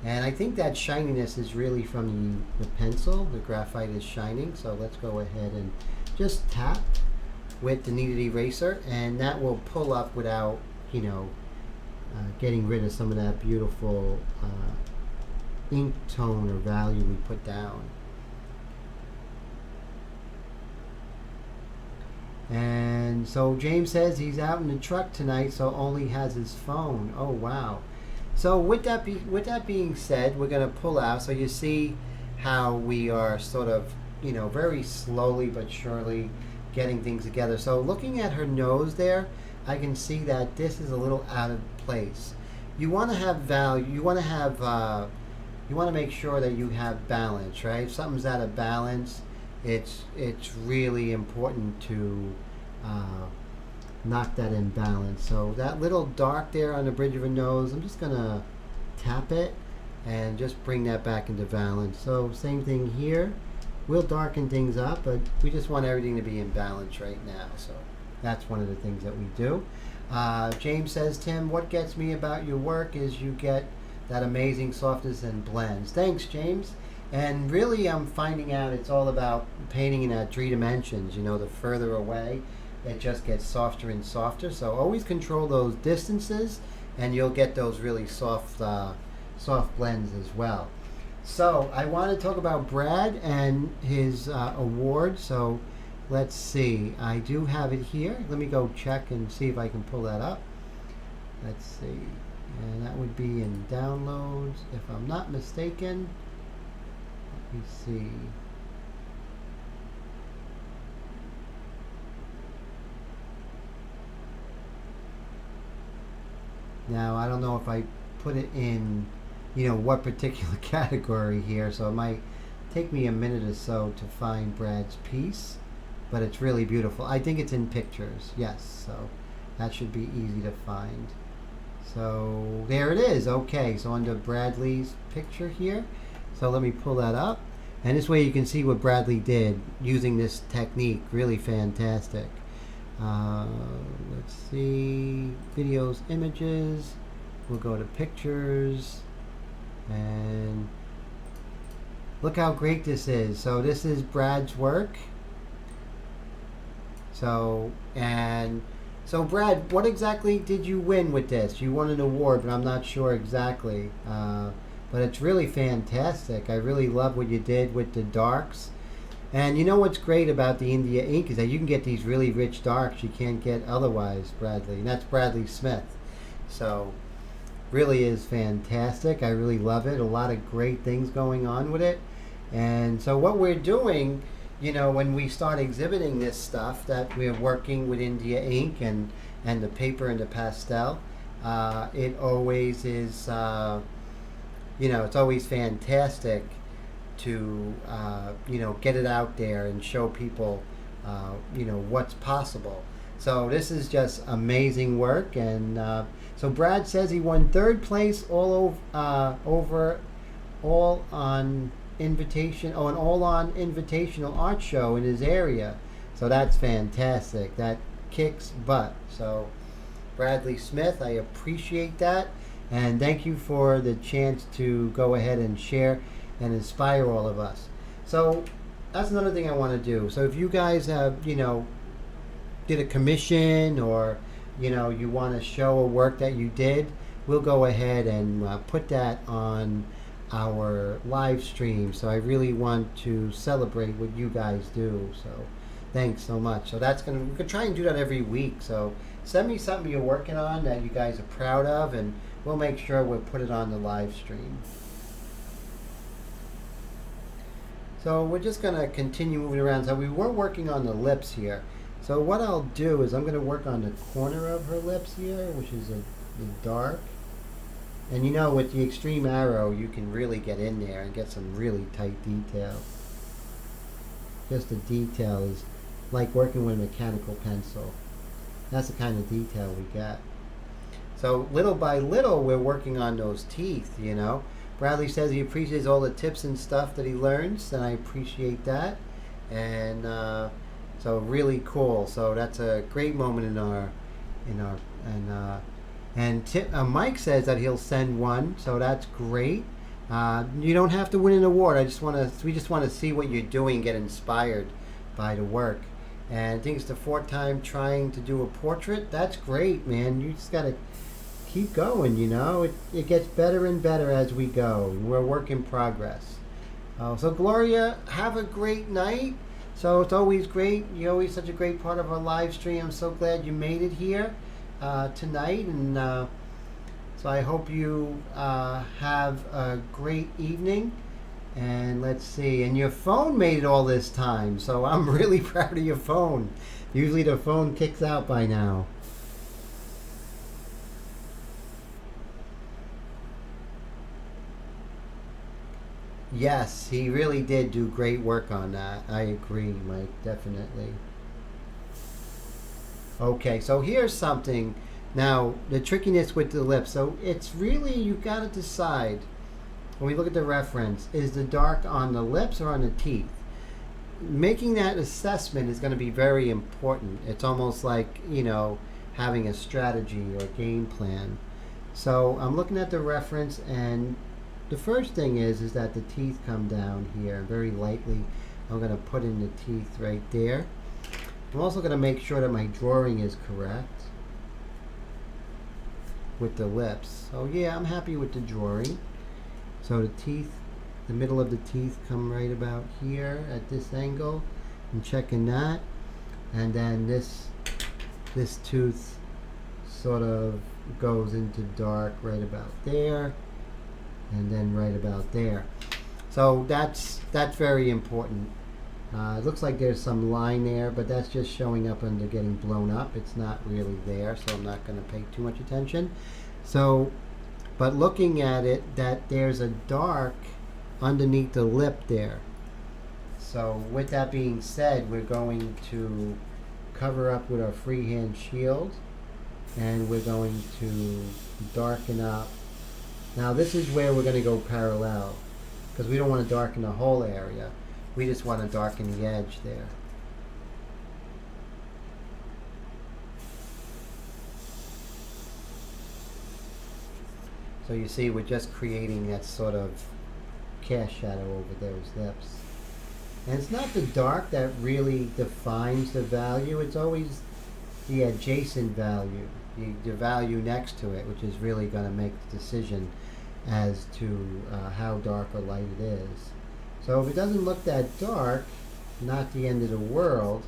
And I think that shininess is really from the pencil. The graphite is shining. So let's go ahead and just tap with the kneaded eraser, and that will pull up without, you know, getting rid of some of that beautiful ink tone or value we put down. And so James says he's out in the truck tonight, so only has his phone. Oh wow! So with that being said, we're going to pull out. So you see how we are sort of, you know, very slowly but surely getting things together. So looking at her nose there, I can see that this is a little out of place. You want to have value. You want to have. You want to make sure that you have balance, right? If something's out of balance, it's really important to knock that in balance. So that little dark there on the bridge of her nose, I'm just gonna tap it and just bring that back into balance. So same thing here, we'll darken things up, but we just want everything to be in balance right now. So that's one of the things that we do. James says, Tim, what gets me about your work is you get that amazing softness and blends. Thanks, James. And really, I'm finding out it's all about painting in at 3 dimensions. You know, the further away, it just gets softer and softer. So always control those distances, and you'll get those really soft, soft blends as well. So I want to talk about Brad and his award. So let's see. I do have it here. Let me go check and see if I can pull that up. Let's see. And that would be in downloads, if I'm not mistaken. Let me see. Now, I don't know if I put it in, you know, what particular category here, so it might take me a minute or so to find Brad's piece, but it's really beautiful. I think it's in pictures, yes, so that should be easy to find. So there it is. Okay, so under Bradley's picture here, so let me pull that up, and this way you can see what Bradley did using this technique. Really fantastic. Let's see, videos, images. We'll go to pictures, and look how great this is. So this is Brad's work. So Brad, what exactly did you win with this? You won an award, but I'm not sure exactly. But it's really fantastic. I really love what you did with the darks. And you know what's great about the India ink is that you can get these really rich darks you can't get otherwise, Bradley. And that's Bradley Smith. So really is fantastic. I really love it. A lot of great things going on with it. And so what we're doing, you know, when we start exhibiting this stuff, that we're working with India ink and the paper and the pastel, it always is, you know, it's always fantastic to, you know, get it out there and show people, you know, what's possible. So this is just amazing work. And so Brad says he won 3rd place all on invitational art show in his area. So that's fantastic. That kicks butt. So Bradley Smith, I appreciate that, and thank you for the chance to go ahead and share and inspire all of us. So that's another thing I want to do. So if you guys have, you know, did a commission, or you know, you want to show a work that you did, we'll go ahead and put that on our live stream. So I really want to celebrate what you guys do. So thanks so much. So that's gonna, we could try and do that every week. So send me something you're working on that you guys are proud of, and we'll make sure we'll put it on the live stream. So we're just gonna continue moving around. So we were working on the lips here. So what I'll do is I'm gonna work on the corner of her lips here, which is the dark. And you know, with the extreme arrow, you can really get in there and get some really tight detail. Just the detail is like working with a mechanical pencil. That's the kind of detail we get. So little by little, we're working on those teeth, you know. Bradley says he appreciates all the tips and stuff that he learns, and I appreciate that. And so really cool. So that's a great moment and Mike says that he'll send one, so that's great. You don't have to win an award. We just want to see what you're doing, get inspired by the work. And I think it's the 4th time trying to do a portrait. That's great, man. You just gotta keep going, you know. It gets better and better as we go. We're a work in progress. So Gloria, have a great night. So it's always great. You're always such a great part of our live stream. I'm so glad you made it here tonight. And so I hope you have a great evening. And let's see. And your phone made it all this time. So I'm really proud of your phone. Usually the phone kicks out by now. Yes, he really did do great work on that. I agree, Mike, definitely. Okay, so here's something. Now, the trickiness with the lips. So it's really, you got to decide, when we look at the reference, is the dark on the lips or on the teeth? making that assessment is going to be very important. It's almost like, having a strategy or game plan. So I'm looking at the reference, and the first thing is that the teeth come down here very lightly. I'm going to put in the teeth right there. I'm also going to make sure that my drawing is correct with the lips. So yeah, I'm happy with the drawing. So the teeth, the middle of the teeth come right about here at this angle. I'm checking that. And then this tooth sort of goes into dark right about there, and then right about there. So that's very important. It looks like there's some line there, but that's just showing up under getting blown up. It's not really there, so I'm not going to pay too much attention. So, but looking at it, that there's a dark underneath the lip there. So with that being said, we're going to cover up with our freehand shield, and we're going to darken up. Now this is where we're going to go parallel, because we don't want to darken the whole area. We just want to darken the edge there. So you see, we're just creating that sort of cast shadow over those lips. And it's not the dark that really defines the value. It's always the adjacent value, the value next to it, which is really going to make the decision as to how dark or light it is. So if it doesn't look that dark, not the end of the world.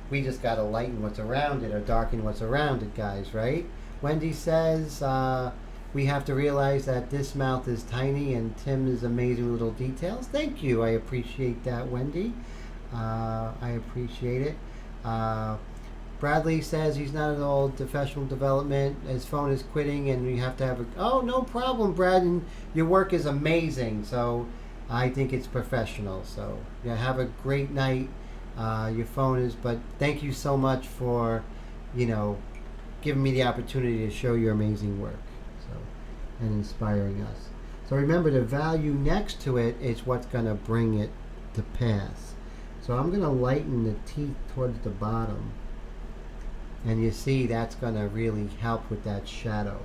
We just got to lighten what's around it or darken what's around it, guys, right? Wendy says we have to realize that this mouth is tiny and Tim is amazing little details. Thank you. I appreciate that, Wendy. I appreciate it. Bradley says he's not at all professional development. His phone is quitting and we have to have a... Oh, no problem, Brad. And your work is amazing. So I think it's professional. So yeah, have a great night. Your phone is... But thank you so much for, giving me the opportunity to show your amazing work. And inspiring us. So remember, the value next to it is what's going to bring it to pass. So I'm going to lighten the teeth towards the bottom. And you see that's going to really help with that shadow.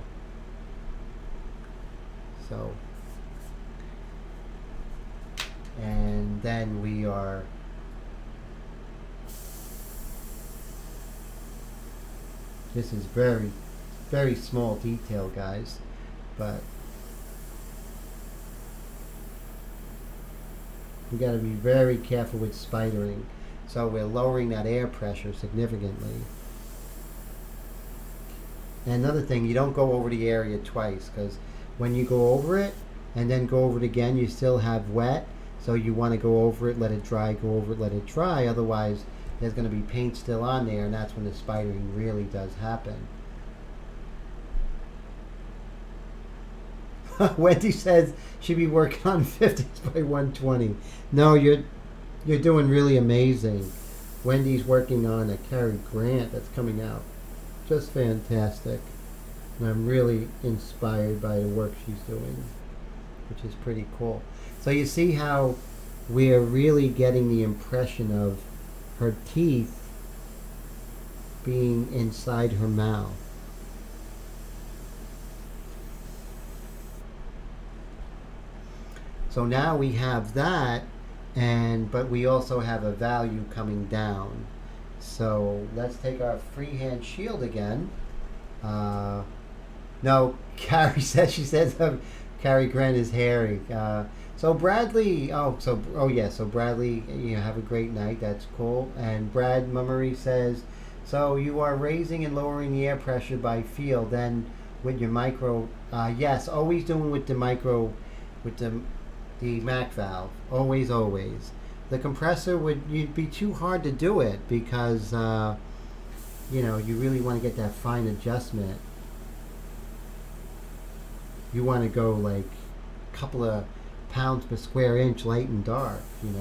So, and then we are this is very, very small detail, guys. But we got to be very careful with spidering. So we're lowering that air pressure significantly. And another thing, you don't go over the area twice, because when you go over it and then go over it again, you still have wet. So you want to go over it, let it dry, go over it, let it dry. Otherwise, there's going to be paint still on there, and that's when the spidering really does happen. Wendy says she'd be working on 50s by 120. No, you're doing really amazing. Wendy's working on a Cary Grant that's coming out. Just fantastic. And I'm really inspired by the work she's doing, which is pretty cool. So you see how we're really getting the impression of her teeth being inside her mouth. So now we have that, but we also have a value coming down. So let's take our freehand shield again. No, Carrie says, Cary Grant is hairy. So Bradley, so Bradley, have a great night. That's cool. And Brad Mummery says, so you are raising and lowering the air pressure by feel, then with your micro. Yes, always doing with the micro, with the MAC valve. Always. The compressor you'd be too hard to do it because, you really want to get that fine adjustment. You want to go like a couple of pounds per square inch light and dark, There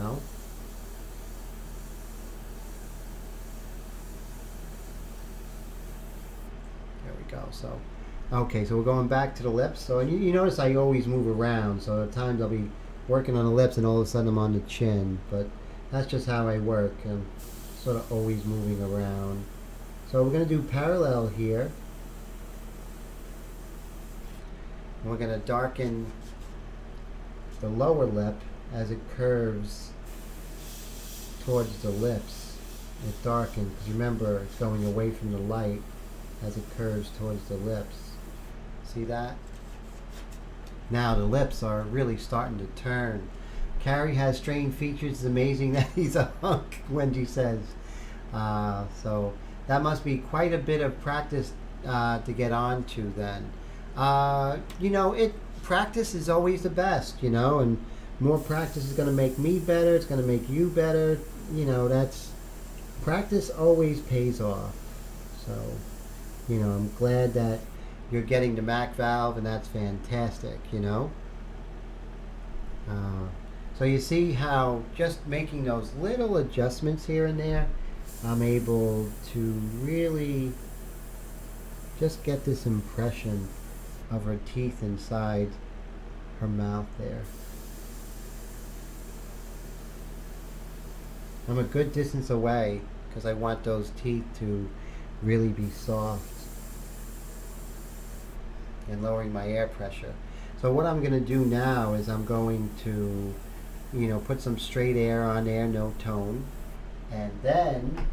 we go. So, okay, so we're going back to the lips. So you notice I always move around. So at times I'll be working on the lips and all of a sudden I'm on the chin. But That's just how I work. I'm sort of always moving around. So we're going to do parallel here. And we're going to darken the lower lip as it curves towards the lips. It darkens, because remember, it's going away from the light as it curves towards the lips. See that? Now the lips are really starting to turn. Carrie has strange features. It's amazing that he's a hunk, Wendy says. So that must be quite a bit of practice to get on to then. You know, practice is always the best, you know, and more practice is going to make me better. It's going to make you better. You know, practice always pays off. So, you know, I'm glad that you're getting the Mac valve, and that's fantastic, you know. So you see how just making those little adjustments here and there, I'm able to really just get this impression of her teeth inside her mouth there. I'm a good distance away because I want those teeth to really be soft and lowering my air pressure. So what I'm going to do now is I'm going to, you know, put some straight air on there, no tone, and then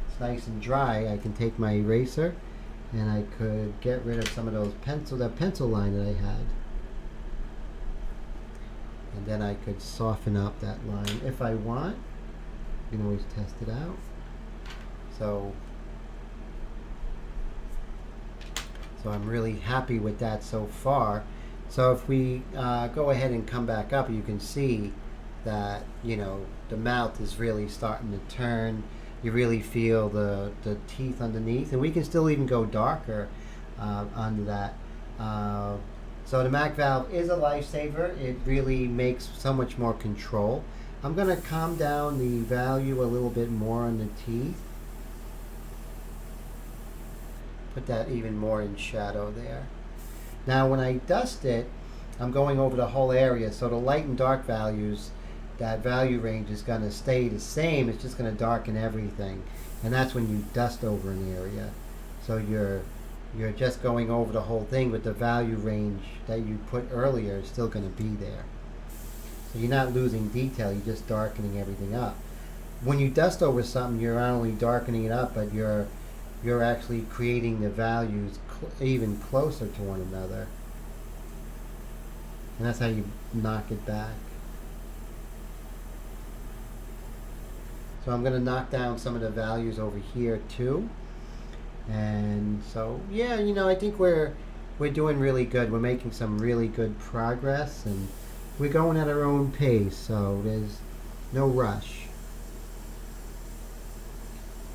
it's nice and dry. I can take my eraser and I could get rid of some of those that pencil line that I had, and then I could soften up that line if I want. You can always test it out. So I'm really happy with that so far. So if we go ahead and come back up, you can see that, you know, the mouth is really starting to turn. You really feel the teeth underneath, and we can still even go darker under that. So the Mac valve is a lifesaver. It really makes so much more control. I'm going to calm down the value a little bit more on the teeth. Put that even more in shadow there. Now when I dust it, I'm going over the whole area, so the light and dark values, that value range is going to stay the same. It's just going to darken everything, and that's when you dust over an area. So you're just going over the whole thing, but the value range that you put earlier is still going to be there. So you're not losing detail, you're just darkening everything up. When you dust over something, you're not only darkening it up, but you're actually creating the values even closer to one another. And that's how you knock it back. So I'm going to knock down some of the values over here too. And so, yeah, you know, I think we're doing really good. We're making some really good progress, and we're going at our own pace, so there's no rush.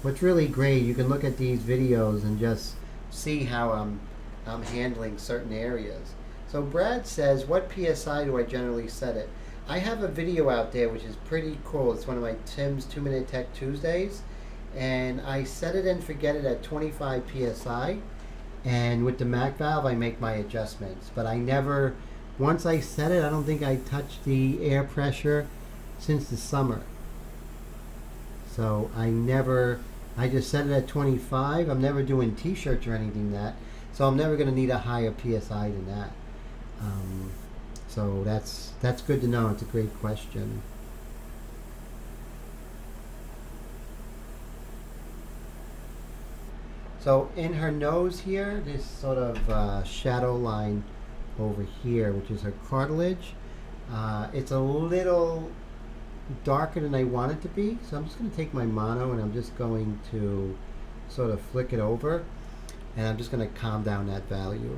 What's really great, you can look at these videos and just see how I'm handling certain areas. So Brad says, what PSI do I generally set it? I have a video out there which is pretty cool. It's one of my Tim's 2-Minute Tech Tuesdays, and I set it and forget it at 25 PSI, and with the Mac valve I make my adjustments. But I never, once I set it, I don't think I touched the air pressure since the summer. So I just set it at 25. I'm never doing t-shirts or anything that, so I'm never going to need a higher PSI than that. So that's good to know. It's a great question. So in her nose here, this sort of shadow line over here, which is her cartilage, it's a little darker than I want it to be. So I'm just going to take my mono and I'm just going to sort of flick it over, and I'm just going to calm down that value.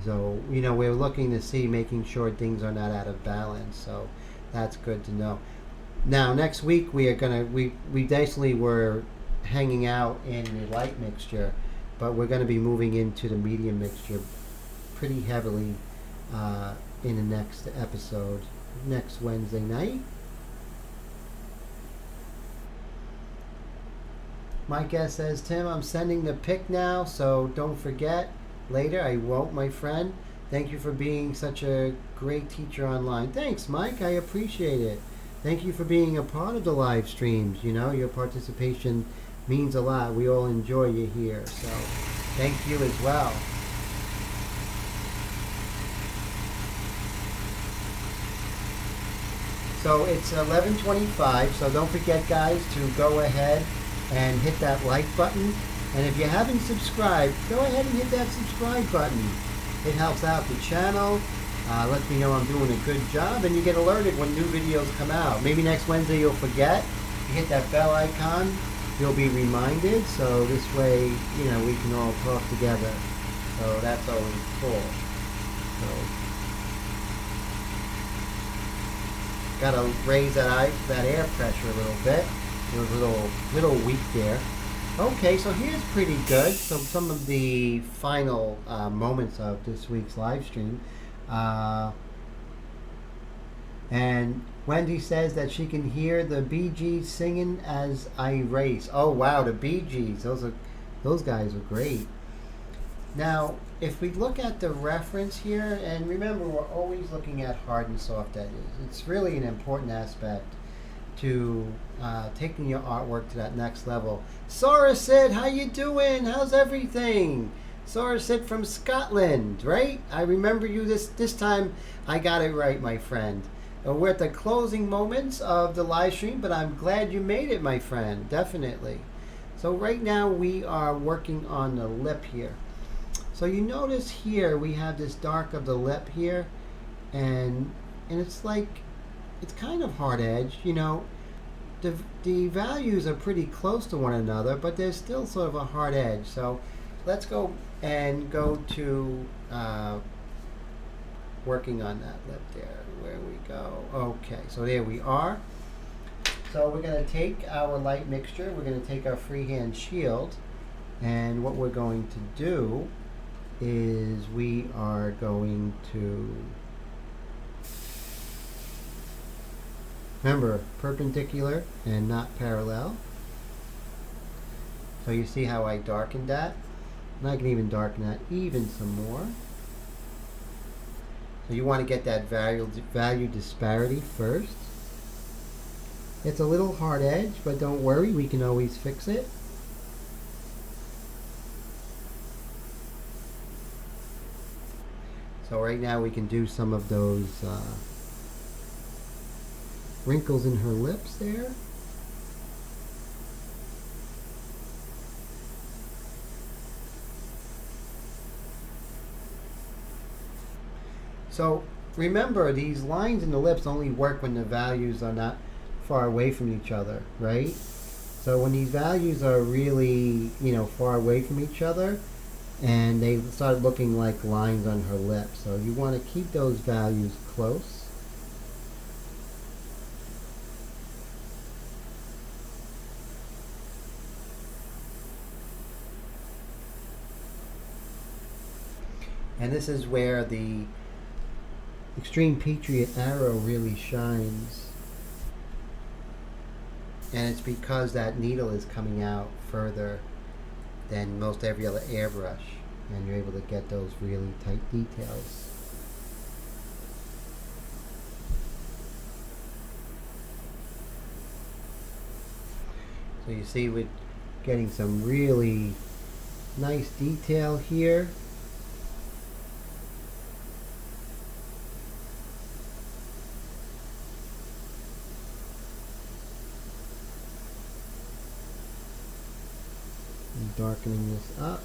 So, you know, we're looking to see, making sure things are not out of balance. So that's good to know. Now, next week we basically were hanging out in the light mixture, but we're going to be moving into the medium mixture pretty heavily in the next episode, next Wednesday night. Mike S says, Tim, I'm sending the pic now, so don't forget. Later, I won't, my friend. Thank you for being such a great teacher online. Thanks, Mike. I appreciate it. Thank you for being a part of the live streams. You know, your participation means a lot. We all enjoy you here. So thank you as well. So it's 11:25, so don't forget, guys, to go ahead and hit that like button. And if you haven't subscribed, go ahead and hit that subscribe button. It helps out the channel, lets me know I'm doing a good job, and you get alerted when new videos come out. Maybe next Wednesday you'll forget. You hit that bell icon, you'll be reminded, so this way, you know, we can all talk together. So that's always cool. So gotta raise that air pressure a little bit. It was a little weak there. Okay, so here's pretty good. So some of the final moments of this week's live stream. And Wendy says that she can hear the Bee Gees singing as I race. Oh wow, the Bee Gees. Those guys are great. Now, if we look at the reference here, and remember, we're always looking at hard and soft edges. It's really an important aspect to taking your artwork to that next level. Sorasit, how you doing? How's everything? Sorasit from Scotland, right? I remember you this time. I got it right, my friend. We're at the closing moments of the live stream, but I'm glad you made it, my friend. Definitely. So right now we are working on the lip here. So you notice here we have this dark of the lip here, and it's like, it's kind of hard edged, you know. The values are pretty close to one another, but there's still sort of a hard edge. So let's go to working on that lip there. Where we go. Okay, so there we are. So we're going to take our light mixture, we're going to take our freehand shield, and what we're going to do is we are going to, remember, perpendicular and not parallel. So you see how I darkened that? And I can even darken that even some more. So you want to get that value disparity first. It's a little hard edge, but don't worry, we can always fix it. So right now we can do some of those wrinkles in her lips there. So remember, these lines in the lips only work when the values are not far away from each other, right? So when these values are really, you know, far away from each other, and they start looking like lines on her lips. So you want to keep those values close. And this is where the Extreme Patriot arrow really shines. And it's because that needle is coming out further than most every other airbrush, and you're able to get those really tight details. So you see we're getting some really nice detail here. Darkening this up.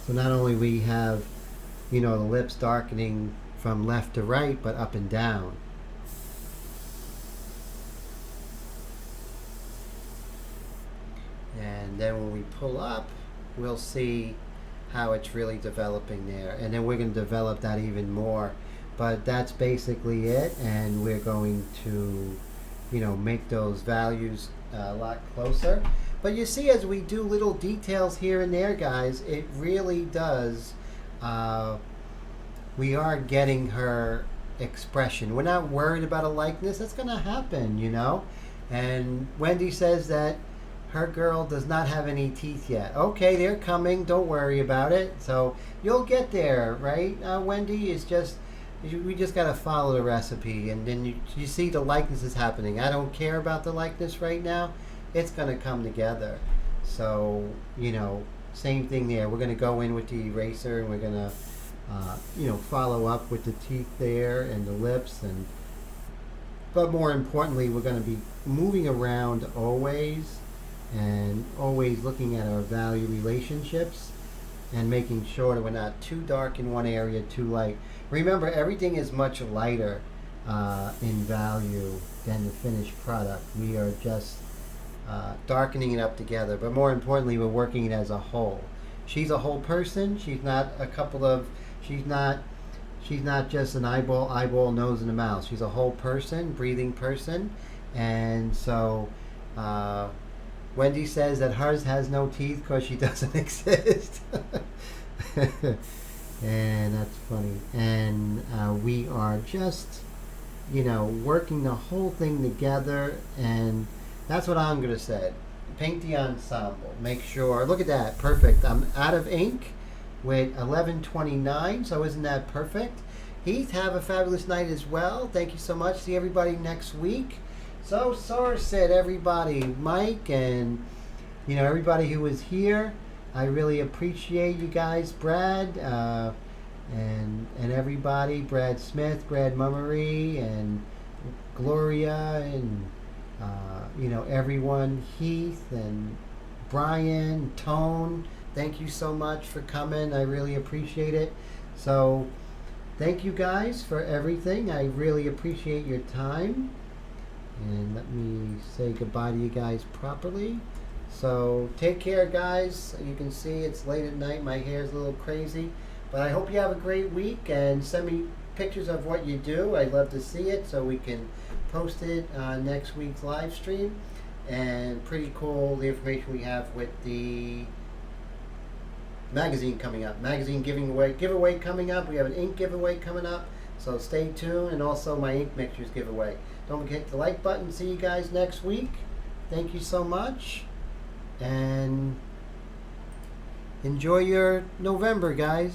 So not only we have, you know, the lips darkening from left to right, but up and down. And then when we pull up, we'll see how it's really developing there, and then we're going to develop that even more, but that's basically it. And we're going to, you know, make those values a lot closer. But you see, as we do little details here and there, guys, it really does, we are getting her expression. We're not worried about a likeness. That's going to happen, you know. And Wendy says that her girl does not have any teeth yet. Okay, they're coming. Don't worry about it. So you'll get there, right, Wendy? It's just we just got to follow the recipe, and then you see the likeness is happening. I don't care about the likeness right now. It's going to come together. So, same thing there. We're going to go in with the eraser, and we're going to, follow up with the teeth there and the lips. But more importantly, we're going to be moving around always, and always looking at our value relationships and making sure that we're not too dark in one area, too light. Remember, everything is much lighter in value than the finished product. We are just darkening it up together, but more importantly, we're working it as a whole. She's a whole person. She's not she's not just an eyeball, nose, and a mouth. She's a whole person, breathing person. And so Wendy says that hers has no teeth because she doesn't exist. And that's funny. And we are just, working the whole thing together. And that's what I'm going to say. Paint the ensemble. Make sure. Look at that. Perfect. I'm out of ink with 11:29. So isn't that perfect? Heath, have a fabulous night as well. Thank you so much. See everybody next week. So said everybody, Mike, and everybody who was here. I really appreciate you guys, Brad, and everybody, Brad Smith, Brad Mummery, and Gloria, and everyone, Heath and Brian, Tone. Thank you so much for coming. I really appreciate it. So thank you guys for everything. I really appreciate your time. And let me say goodbye to you guys properly. So take care, guys. You can see it's late at night. My hair's a little crazy. But I hope you have a great week, and send me pictures of what you do. I'd love to see it so we can post it on next week's live stream. And pretty cool, the information we have with the magazine coming up. Magazine giveaway coming up. We have an ink giveaway coming up. So stay tuned, and also my ink mixtures giveaway. Don't forget the like button. See you guys next week. Thank you so much. And enjoy your November, guys.